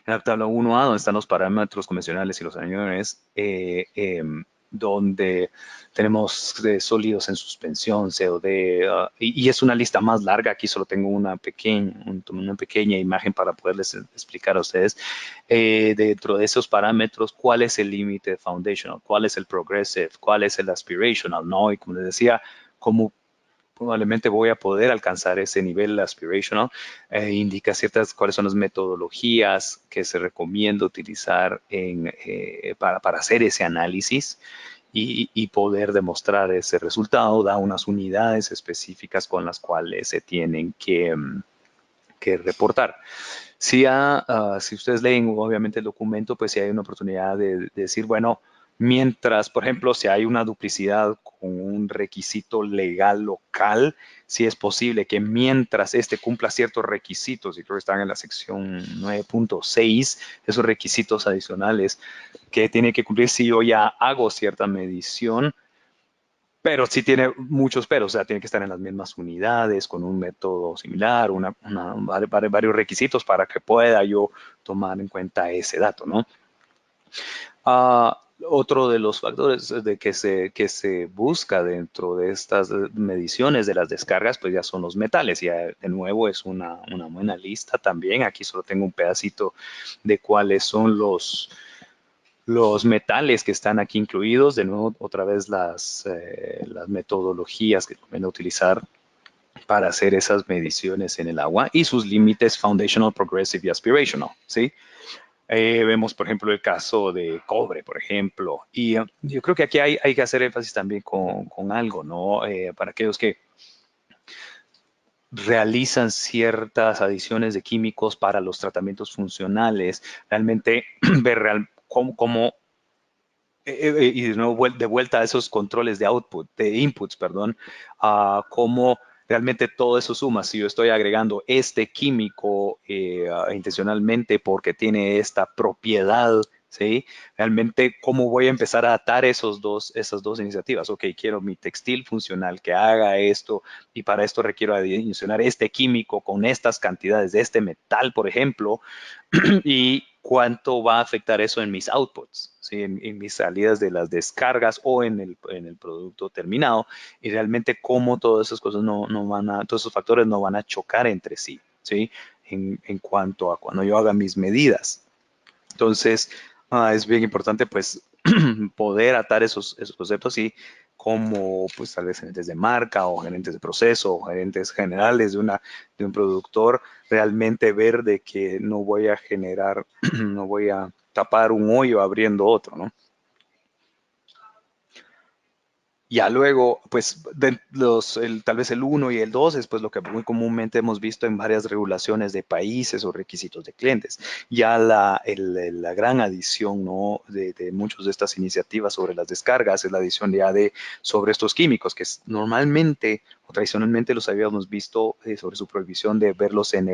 Speaker 1: en la tabla 1A, donde están los parámetros convencionales y los aniones, donde tenemos sólidos en suspensión, COD, y es una lista más larga. Aquí solo tengo una pequeña imagen para poderles explicar a ustedes. Dentro de esos parámetros, cuál es el límite foundational, cuál es el progressive, cuál es el aspirational, ¿no? Y como les decía, cómo probablemente voy a poder alcanzar ese nivel aspirational, indica cuáles son las metodologías que se recomienda utilizar para hacer ese análisis y poder demostrar ese resultado, da unas unidades específicas con las cuales se tienen que reportar. Si ustedes leen obviamente el documento, pues si hay una oportunidad de decir, bueno, mientras, por ejemplo, si hay una duplicidad con un requisito legal local, si es posible que mientras este cumpla ciertos requisitos, y creo que están en la sección 9.6, esos requisitos adicionales que tiene que cumplir si yo ya hago cierta medición, pero sí tiene muchos peros, o sea, tiene que estar en las mismas unidades, con un método similar, varios requisitos para que pueda yo tomar en cuenta ese dato, ¿no? Otro de los factores que se busca dentro de estas mediciones de las descargas, pues ya son los metales. Ya de nuevo es una buena lista también. Aquí solo tengo un pedacito de cuáles son los metales que están aquí incluidos. De nuevo, otra vez las metodologías que van a utilizar para hacer esas mediciones en el agua y sus límites foundational, progressive y aspirational, ¿sí? Vemos, por ejemplo, el caso de cobre, por ejemplo. Y yo creo que aquí hay que hacer énfasis también con algo, ¿no? Para aquellos que realizan ciertas adiciones de químicos para los tratamientos funcionales, realmente ver cómo y de nuevo de vuelta a esos controles de inputs, perdón, cómo realmente todo eso suma. Si yo estoy agregando este químico intencionalmente porque tiene esta propiedad, ¿sí? Realmente, ¿cómo voy a empezar a atar esas dos iniciativas? Ok, quiero mi textil funcional que haga esto y para esto requiero adicionar este químico con estas cantidades de este metal, por ejemplo, y cuánto va a afectar eso en mis outputs, ¿sí? En mis salidas de las descargas o en el producto terminado, y realmente cómo todas esas cosas todos esos factores no van a chocar entre sí, ¿sí? En cuanto a cuando yo haga mis medidas. Entonces, es bien importante pues poder atar esos conceptos y como pues tal vez gerentes de marca o gerentes de proceso o gerentes generales de un productor, realmente ver de que no voy a generar, no voy a tapar un hoyo abriendo otro, ¿no? Ya luego, pues tal vez el uno y el 2 es pues lo que muy comúnmente hemos visto en varias regulaciones de países o requisitos de clientes. Ya la gran adición, ¿no? de muchas de estas iniciativas sobre las descargas es la adición de AD sobre estos químicos, que normalmente o tradicionalmente los habíamos visto sobre su prohibición de verlos en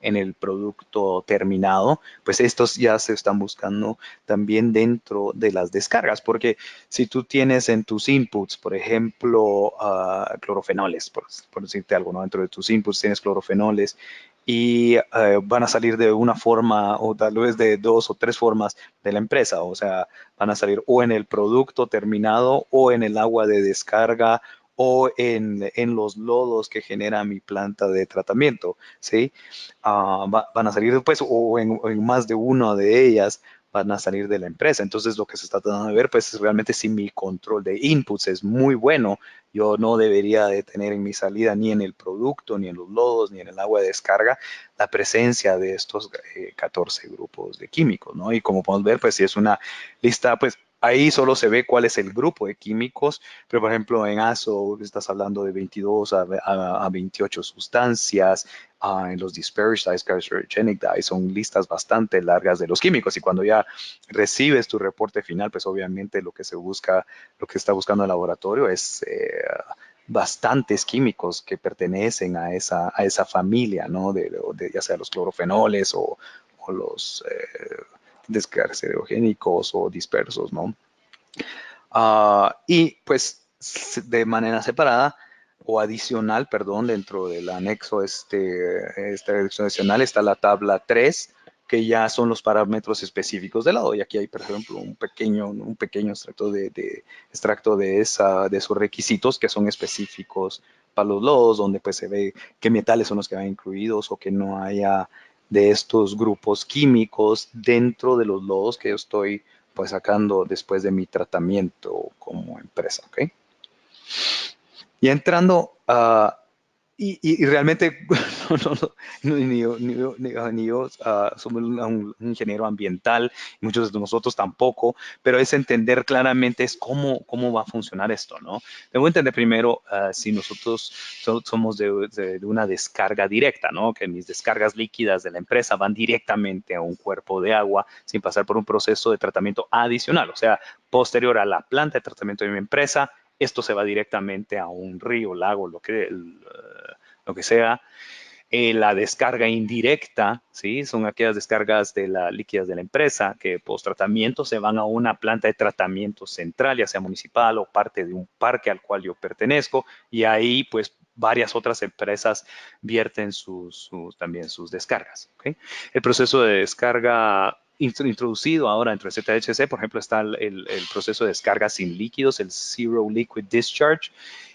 Speaker 1: el producto terminado, pues estos ya se están buscando también dentro de las descargas, porque si tú tienes en tus inputs, por ejemplo, clorofenoles, por decirte algo, ¿no? Dentro de tus inputs tienes clorofenoles y van a salir de una forma o tal vez de dos o tres formas de la empresa. O sea, van a salir o en el producto terminado o en el agua de descarga o en los lodos que genera mi planta de tratamiento, ¿sí? Van a salir después o en más de una de ellas van a salir de la empresa. Entonces, lo que se está tratando de ver, pues, es realmente si mi control de inputs es muy bueno, yo no debería de tener en mi salida ni en el producto, ni en los lodos, ni en el agua de descarga, la presencia de estos 14 grupos de químicos, ¿no? Y como podemos ver, pues, si es una lista, pues, ahí solo se ve cuál es el grupo de químicos, pero por ejemplo en ASO estás hablando de 22 a 28 sustancias, en los dispersed dyes, carcinogenic dyes, son listas bastante largas de los químicos y cuando ya recibes tu reporte final, pues obviamente lo que se busca, lo que está buscando el laboratorio es bastantes químicos que pertenecen a esa familia, ¿no? Ya sea los clorofenoles o los descarcinogénicos o dispersos, ¿no? Y pues de manera separada o adicional, perdón, dentro del anexo esta dirección adicional está la tabla 3, que ya son los parámetros específicos del lado. Y aquí hay, por ejemplo, un pequeño extracto de esos requisitos que son específicos para los lodos, donde pues se ve qué metales son los que van incluidos o que no haya de estos grupos químicos dentro de los lodos que yo estoy pues sacando después de mi tratamiento como empresa, ¿ok? Y entrando y realmente ni yo somos un ingeniero ambiental, muchos de nosotros tampoco, pero es entender claramente es cómo va a funcionar esto, ¿no? Debo entender primero si nosotros somos de una descarga directa, ¿no? Que mis descargas líquidas de la empresa van directamente a un cuerpo de agua sin pasar por un proceso de tratamiento adicional, o sea, posterior a la planta de tratamiento de mi empresa, esto se va directamente a un río, lago, lo que sea. La descarga indirecta, ¿sí? Son aquellas descargas de las líquidas de la empresa que post tratamiento se van a una planta de tratamiento central, ya sea municipal o parte de un parque al cual yo pertenezco, y ahí pues varias otras empresas vierten también sus descargas. ¿Okay? El proceso de descarga introducido ahora dentro de ZHC, por ejemplo, está el proceso de descarga sin líquidos, el Zero Liquid Discharge,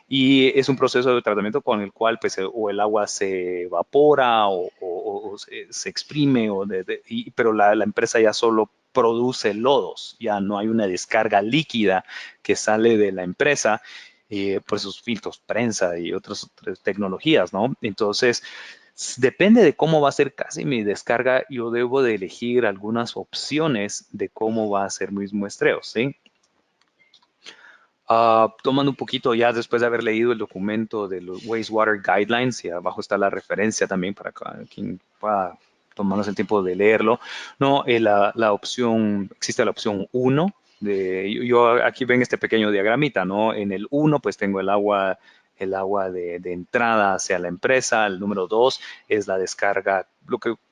Speaker 1: y es un proceso de tratamiento con el cual pues, o el agua se evapora o se exprime, pero la empresa ya solo produce lodos, ya no hay una descarga líquida que sale de la empresa por sus filtros prensa y otras tecnologías, ¿no? Entonces, depende de cómo va a ser casi mi descarga, yo debo de elegir algunas opciones de cómo va a ser mis muestreos, ¿sí? Tomando un poquito ya después de haber leído el documento de los Wastewater Guidelines, y abajo está la referencia también para quien pueda tomarnos el tiempo de leerlo, no, existe la opción 1, yo aquí ven este pequeño diagramita, ¿no? En el 1 pues tengo el agua de entrada hacia la empresa, el número 2 es la descarga,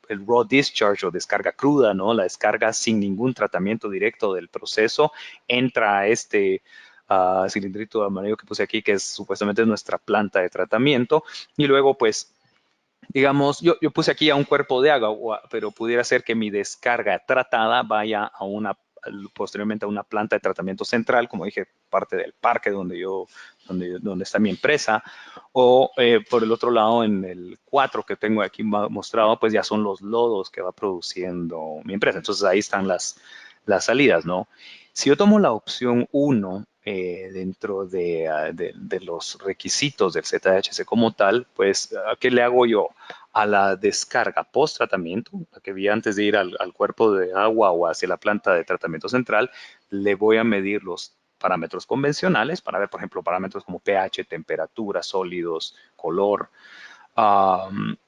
Speaker 1: el raw discharge o descarga cruda, ¿no? La descarga sin ningún tratamiento directo del proceso entra a este cilindrito amarillo que puse aquí, que es supuestamente nuestra planta de tratamiento. Y luego, pues, digamos, yo puse aquí a un cuerpo de agua, pero pudiera ser que mi descarga tratada vaya posteriormente a una planta de tratamiento central, como dije, parte del parque donde está mi empresa, o por el otro lado, en el 4 que tengo aquí mostrado, pues ya son los lodos que va produciendo mi empresa. Entonces ahí están las salidas, ¿no? Si yo tomo la opción 1, dentro de los requisitos del ZHC como tal, pues, ¿a qué le hago yo? A la descarga post-tratamiento, la que vi antes de ir al cuerpo de agua o hacia la planta de tratamiento central, le voy a medir los parámetros convencionales para ver, por ejemplo, parámetros como pH, temperatura, sólidos, color.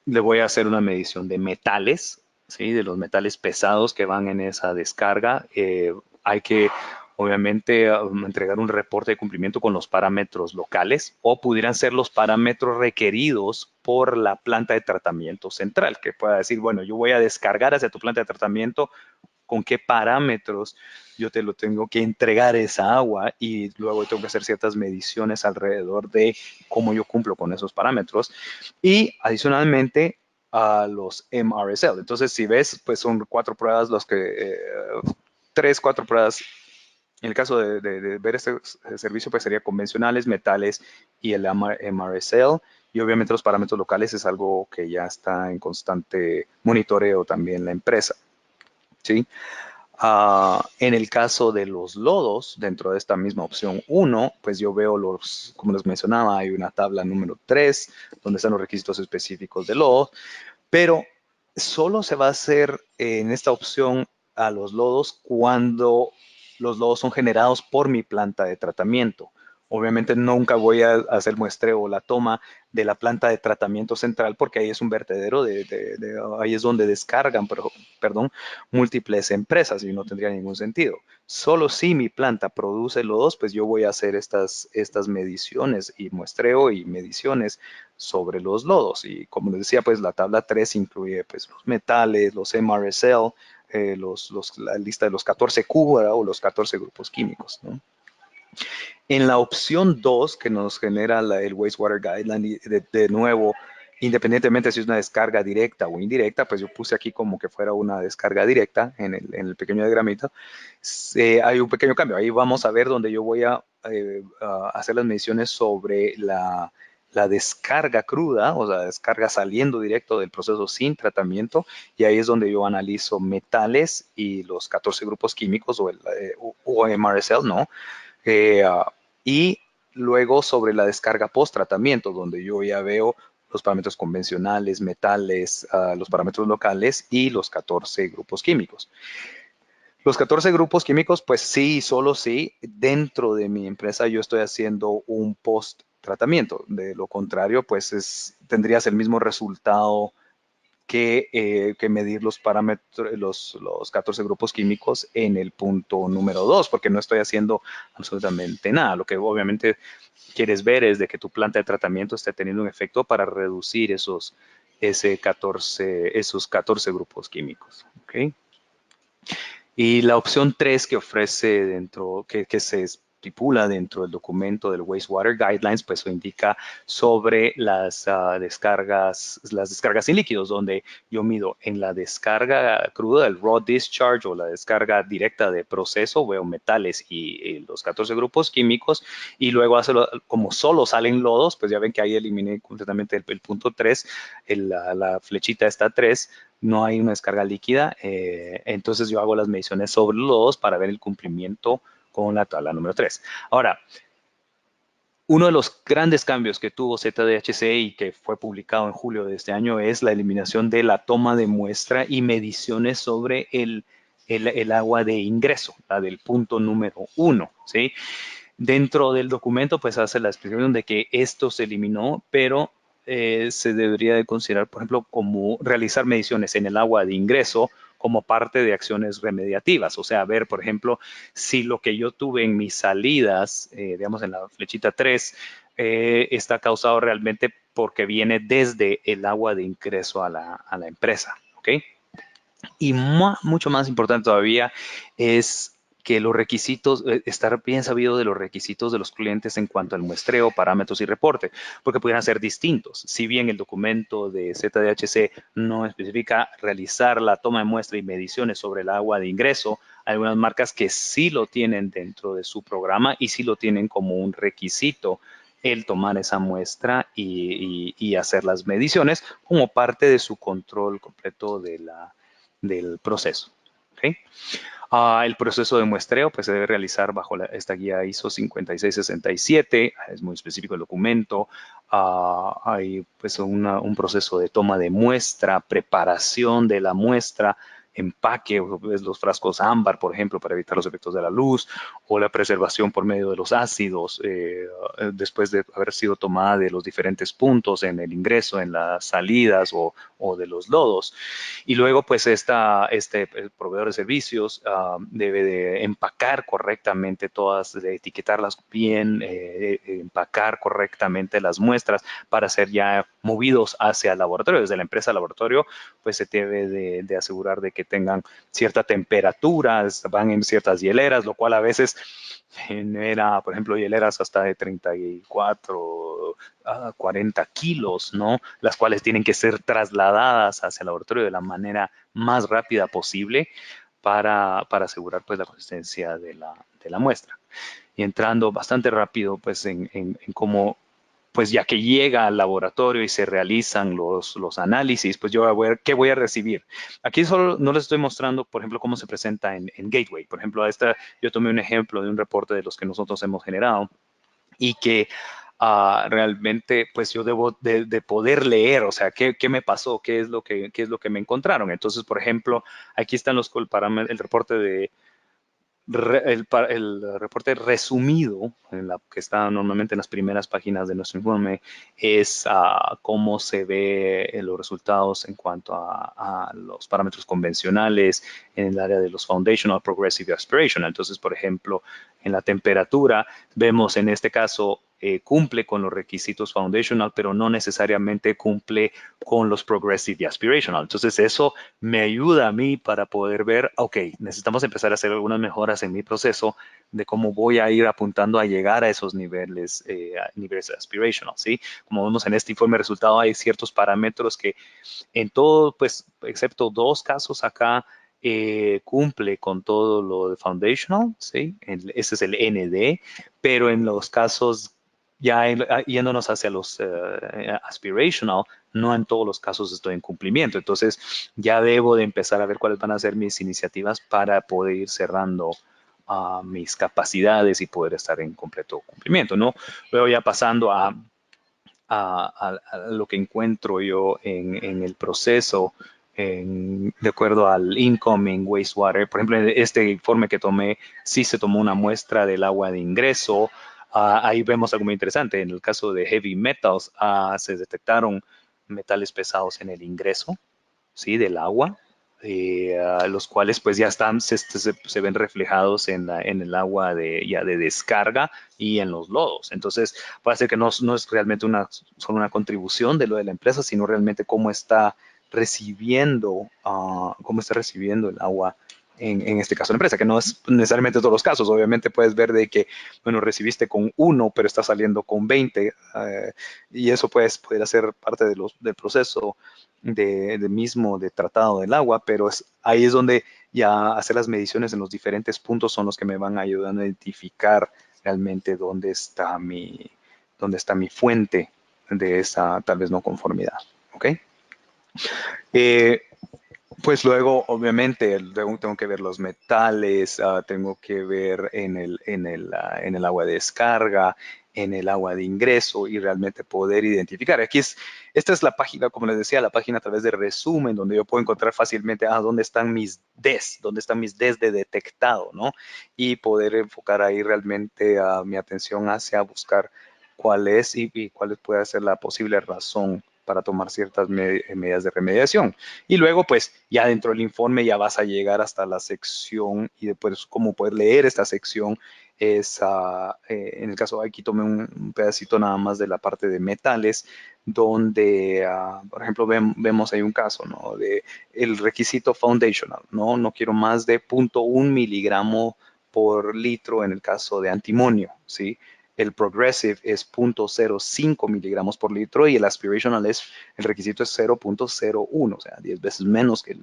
Speaker 1: Le voy a hacer una medición de metales, ¿sí? De los metales pesados que van en esa descarga. Hay que, obviamente, entregar un reporte de cumplimiento con los parámetros locales o pudieran ser los parámetros requeridos por la planta de tratamiento central, que pueda decir, bueno, yo voy a descargar hacia tu planta de tratamiento con qué parámetros yo te lo tengo que entregar esa agua y luego tengo que hacer ciertas mediciones alrededor de cómo yo cumplo con esos parámetros. Y adicionalmente a los MRSL. Entonces, si ves, pues son 4 pruebas, los que 3, 4 pruebas. En el caso de ver este servicio, pues sería convencionales, metales y el MRSL. Y obviamente los parámetros locales es algo que ya está en constante monitoreo también la empresa. ¿Sí? En el caso de los lodos, dentro de esta misma opción 1, pues yo veo como les mencionaba, hay una tabla número 3, donde están los requisitos específicos de lodo, pero solo se va a hacer en esta opción a los lodos cuando los lodos son generados por mi planta de tratamiento. Obviamente nunca voy a hacer muestreo o la toma de la planta de tratamiento central porque ahí es un vertedero, ahí es donde descargan, perdón, múltiples empresas y no tendría ningún sentido. Solo si mi planta produce lodos, pues yo voy a hacer estas mediciones y muestreo y mediciones sobre los lodos. Y como les decía, pues la tabla 3 incluye pues, los metales, los MRSL, la lista de los 14 Q, ¿verdad? O los 14 grupos químicos, ¿no? En la opción 2 que nos genera el Wastewater Guideline, de nuevo, independientemente si es una descarga directa o indirecta, pues yo puse aquí como que fuera una descarga directa en el pequeño diagramita. Hay un pequeño cambio. Ahí vamos a ver donde yo voy a hacer las mediciones sobre la descarga cruda, o sea, descarga saliendo directo del proceso sin tratamiento, y ahí es donde yo analizo metales y los 14 grupos químicos o MRSL, ¿no? Y luego sobre la descarga post-tratamiento, donde yo ya veo los parámetros convencionales, metales, los parámetros locales y los 14 grupos químicos. Los 14 grupos químicos, pues sí, solo sí, dentro de mi empresa yo estoy haciendo un post-tratamiento. De lo contrario, pues tendrías el mismo resultado que medir los parámetros, los 14 grupos químicos en el punto número 2, porque no estoy haciendo absolutamente nada. Lo que obviamente quieres ver es de que tu planta de tratamiento esté teniendo un efecto para reducir esos 14 grupos químicos. ¿Okay? Y la opción 3 que ofrece que se estipula dentro del documento del Wastewater Guidelines, pues lo indica sobre las descargas sin líquidos, donde yo mido en la descarga cruda, el raw discharge o la descarga directa de proceso, veo metales y los 14 grupos químicos, y luego como solo salen lodos, pues ya ven que ahí eliminé completamente el punto 3, la flechita está 3, no hay una descarga líquida, entonces yo hago las mediciones sobre los lodos para ver el cumplimiento con la tabla número 3. Ahora, uno de los grandes cambios que tuvo ZDHC y que fue publicado en julio de este año es la eliminación de la toma de muestra y mediciones sobre el agua de ingreso, la del punto número 1, ¿sí? Dentro del documento, pues hace la explicación de que esto se eliminó, pero se debería de considerar, por ejemplo, como realizar mediciones en el agua de ingreso como parte de acciones remediativas. O sea, ver, por ejemplo, si lo que yo tuve en mis salidas, digamos en la flechita 3, está causado realmente porque viene desde el agua de ingreso a la empresa. ¿Ok? Y mucho más importante todavía es que los requisitos, estar bien sabido de los requisitos de los clientes en cuanto al muestreo, parámetros y reporte, porque pudieran ser distintos. Si bien el documento de ZDHC no especifica realizar la toma de muestra y mediciones sobre el agua de ingreso, hay algunas marcas que sí lo tienen dentro de su programa y sí lo tienen como un requisito el tomar esa muestra y hacer las mediciones como parte de su control completo del proceso. ¿ok? El proceso de muestreo pues, se debe realizar bajo esta guía ISO 5667, es muy específico el documento. Hay pues, un proceso de toma de muestra, preparación de la muestra, empaque, los frascos ámbar, por ejemplo, para evitar los efectos de la luz, o la preservación por medio de los ácidos, después de haber sido tomada de los diferentes puntos en el ingreso, en las salidas o de los lodos. Y luego, pues, el proveedor de servicios debe de empacar correctamente todas, de etiquetarlas bien, empacar correctamente las muestras para ser ya movidos hacia el laboratorio. Desde la empresa al laboratorio, pues se debe de asegurar de que tengan cierta temperatura, van en ciertas hieleras, lo cual a veces genera, por ejemplo, hieleras hasta de 34 a 40 kilos, ¿no? Las cuales tienen que ser trasladadas hacia el laboratorio de la manera más rápida posible para asegurar pues la consistencia de la muestra. Y entrando bastante rápido pues en cómo pues ya que llega al laboratorio y se realizan los análisis, pues yo voy a ver qué voy a recibir. Aquí solo no les estoy mostrando, por ejemplo, cómo se presenta en Gateway. Por ejemplo, yo tomé un ejemplo de un reporte de los que nosotros hemos generado y que realmente pues yo debo de poder leer, o sea, qué me pasó, qué es lo que me encontraron. Entonces, por ejemplo, aquí están el reporte de el reporte resumido, que está normalmente en las primeras páginas de nuestro informe, es cómo se ve los resultados en cuanto a los parámetros convencionales en el área de los foundational, progressive y aspirational. Entonces, por ejemplo, en la temperatura, vemos en este caso cumple con los requisitos foundational, pero no necesariamente cumple con los progressive y aspirational. Entonces, eso me ayuda a mí para poder ver, ok, necesitamos empezar a hacer algunas mejoras en mi proceso de cómo voy a ir apuntando a llegar a esos niveles aspirational, ¿sí? Como vemos en este informe de resultado, hay ciertos parámetros que en todo, pues, excepto dos casos acá, cumple con todo lo de foundational, ¿sí? Ese es el ND, pero en los casos ya yéndonos hacia los aspirational, no en todos los casos estoy en cumplimiento. Entonces, ya debo de empezar a ver cuáles van a ser mis iniciativas para poder ir cerrando mis capacidades y poder estar en completo cumplimiento, ¿no? Luego ya pasando a lo que encuentro yo en el proceso, de acuerdo al incoming wastewater. Por ejemplo, en este informe que tomé, sí se tomó una muestra del agua de ingreso. Ahí vemos algo muy interesante. En el caso de heavy metals, se detectaron metales pesados en el ingreso, ¿sí? Del agua, los cuales pues ya están, se ven reflejados en el agua ya de descarga y en los lodos. Entonces, puede ser que no es realmente solo una contribución de lo de la empresa, sino realmente cómo está recibiendo el agua en este caso la empresa, que no es necesariamente todos los casos. Obviamente puedes ver de que, bueno, recibiste con 1, pero está saliendo con 20, y eso puede ser parte del proceso de tratado del agua, pero ahí es donde ya hacer las mediciones en los diferentes puntos son los que me van ayudando a identificar realmente dónde está mi fuente de esa tal vez no conformidad. ¿Ok? Eh, pues luego, obviamente, tengo que ver los metales, tengo que ver en el agua de descarga, en el agua de ingreso y realmente poder identificar. Esta es la página, como les decía, la página a través de resumen, donde yo puedo encontrar fácilmente dónde están mis Ds de detectado, ¿no? Y poder enfocar ahí realmente mi atención hacia buscar cuál es y cuál puede ser la posible razón para tomar ciertas medidas de remediación. Y luego, pues, ya dentro del informe ya vas a llegar hasta la sección y después cómo poder leer esta sección es, en el caso de aquí tomé un pedacito nada más de la parte de metales, donde, por ejemplo, vemos ahí un caso, ¿no? De el requisito foundational, ¿no? No quiero más de 0.1 miligramo por litro en el caso de antimonio, ¿sí? El progressive es 0.05 miligramos por litro y el aspirational el requisito es 0.01, o sea, 10 veces menos que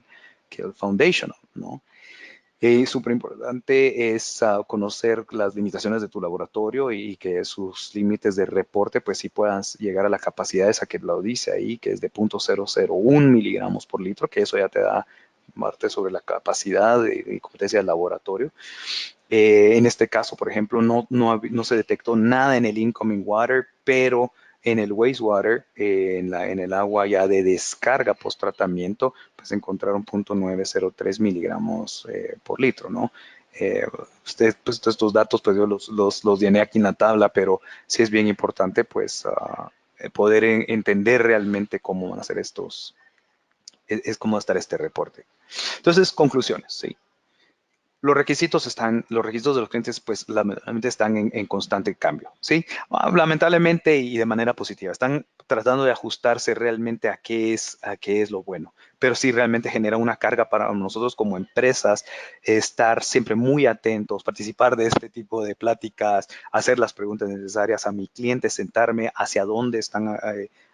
Speaker 1: el foundational, ¿no? Súper importante es conocer las limitaciones de tu laboratorio y que sus límites de reporte, pues sí puedas llegar a la capacidad esa que lo dice ahí, que es de 0.001 miligramos por litro, que eso ya te da parte sobre la capacidad y competencia del laboratorio. En este caso, por ejemplo, no se detectó nada en el incoming water, pero en el wastewater, en el agua ya de descarga post tratamiento, pues encontraron 0.903 miligramos por litro, ¿no? Pues, todos estos datos, pues yo los llené aquí en la tabla, pero sí es bien importante, pues, poder entender realmente cómo van a ser cómo va a estar este reporte. Entonces, conclusiones, ¿sí? Los requisitos de los clientes, pues lamentablemente están en constante cambio, ¿sí? Lamentablemente y de manera positiva. Están tratando de ajustarse realmente a qué es lo bueno. Pero sí realmente genera una carga para nosotros como empresas estar siempre muy atentos, participar de este tipo de pláticas, hacer las preguntas necesarias a mi cliente, sentarme hacia dónde están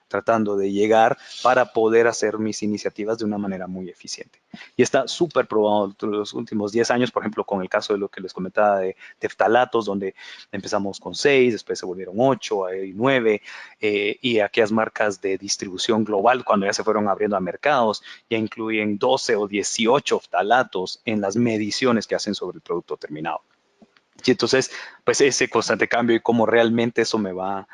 Speaker 1: tratando de llegar para poder hacer mis iniciativas de una manera muy eficiente. Y está súper probado en los últimos 10 años, por ejemplo, con el caso de lo que les comentaba de ftalatos, donde empezamos con 6, después se volvieron 8, 9, y aquellas marcas de distribución global, cuando ya se fueron abriendo a mercados, ya incluyen 12 o 18 ftalatos en las mediciones que hacen sobre el producto terminado. Y entonces, pues ese constante cambio y cómo realmente eso me va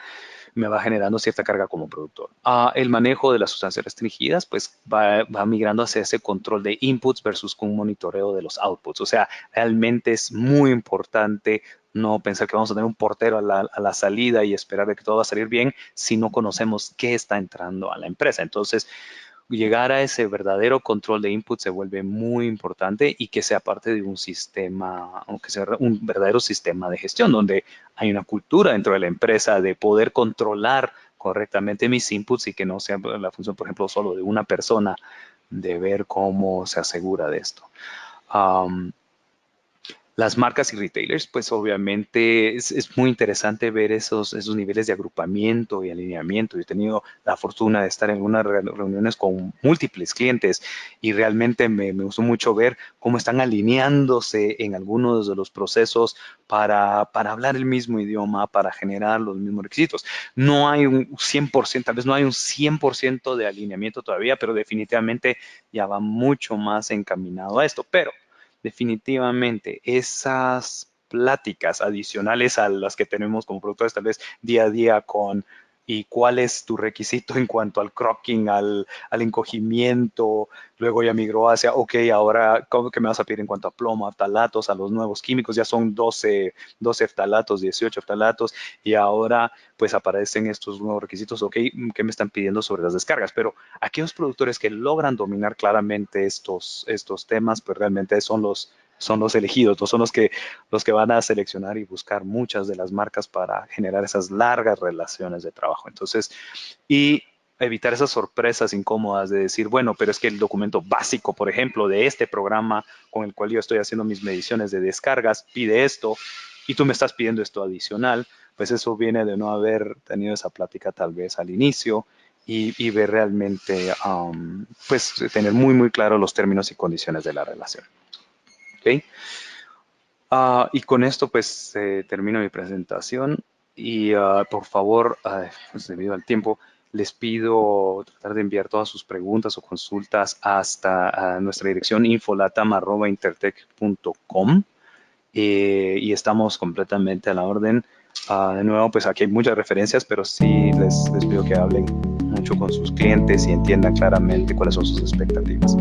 Speaker 1: generando cierta carga como productor. El manejo de las sustancias restringidas, pues va migrando hacia ese control de inputs versus un monitoreo de los outputs. O sea, realmente es muy importante no pensar que vamos a tener un portero a la salida y esperar de que todo va a salir bien si no conocemos qué está entrando a la empresa. Entonces, llegar a ese verdadero control de input se vuelve muy importante y que sea parte de un sistema, aunque sea un verdadero sistema de gestión, donde hay una cultura dentro de la empresa de poder controlar correctamente mis inputs y que no sea la función, por ejemplo, solo de una persona de ver cómo se asegura de esto. Las marcas y retailers, pues obviamente es muy interesante ver esos niveles de agrupamiento y alineamiento. Yo he tenido la fortuna de estar en unas reuniones con múltiples clientes y realmente me gustó mucho ver cómo están alineándose en algunos de los procesos para hablar el mismo idioma, para generar los mismos requisitos. No hay un 100%, tal vez no hay un 100% de alineamiento todavía, pero definitivamente ya va mucho más encaminado a esto. Pero definitivamente esas pláticas adicionales a las que tenemos como productores tal vez día a día con y cuál es tu requisito en cuanto al crocking, al encogimiento, luego ya migró hacia, ok, ahora, ¿cómo que me vas a pedir en cuanto a plomo, a ftalatos, a los nuevos químicos? Ya son 12 ftalatos, 18 ftalatos, y ahora pues aparecen estos nuevos requisitos, ok, ¿qué me están pidiendo sobre las descargas? Pero aquellos productores que logran dominar claramente estos temas, pues realmente son los elegidos, son los que van a seleccionar y buscar muchas de las marcas para generar esas largas relaciones de trabajo. Entonces, y evitar esas sorpresas incómodas de decir, bueno, pero es que el documento básico, por ejemplo, de este programa con el cual yo estoy haciendo mis mediciones de descargas, pide esto y tú me estás pidiendo esto adicional, pues eso viene de no haber tenido esa plática tal vez al inicio y ver realmente, pues tener muy, muy claro los términos y condiciones de la relación. ¿Ok? Y con esto pues termino mi presentación y por favor, pues debido al tiempo, les pido tratar de enviar todas sus preguntas o consultas hasta nuestra dirección infolatam@intertech.com y estamos completamente a la orden. De nuevo, pues aquí hay muchas referencias, pero sí les pido que hablen mucho con sus clientes y entiendan claramente cuáles son sus expectativas.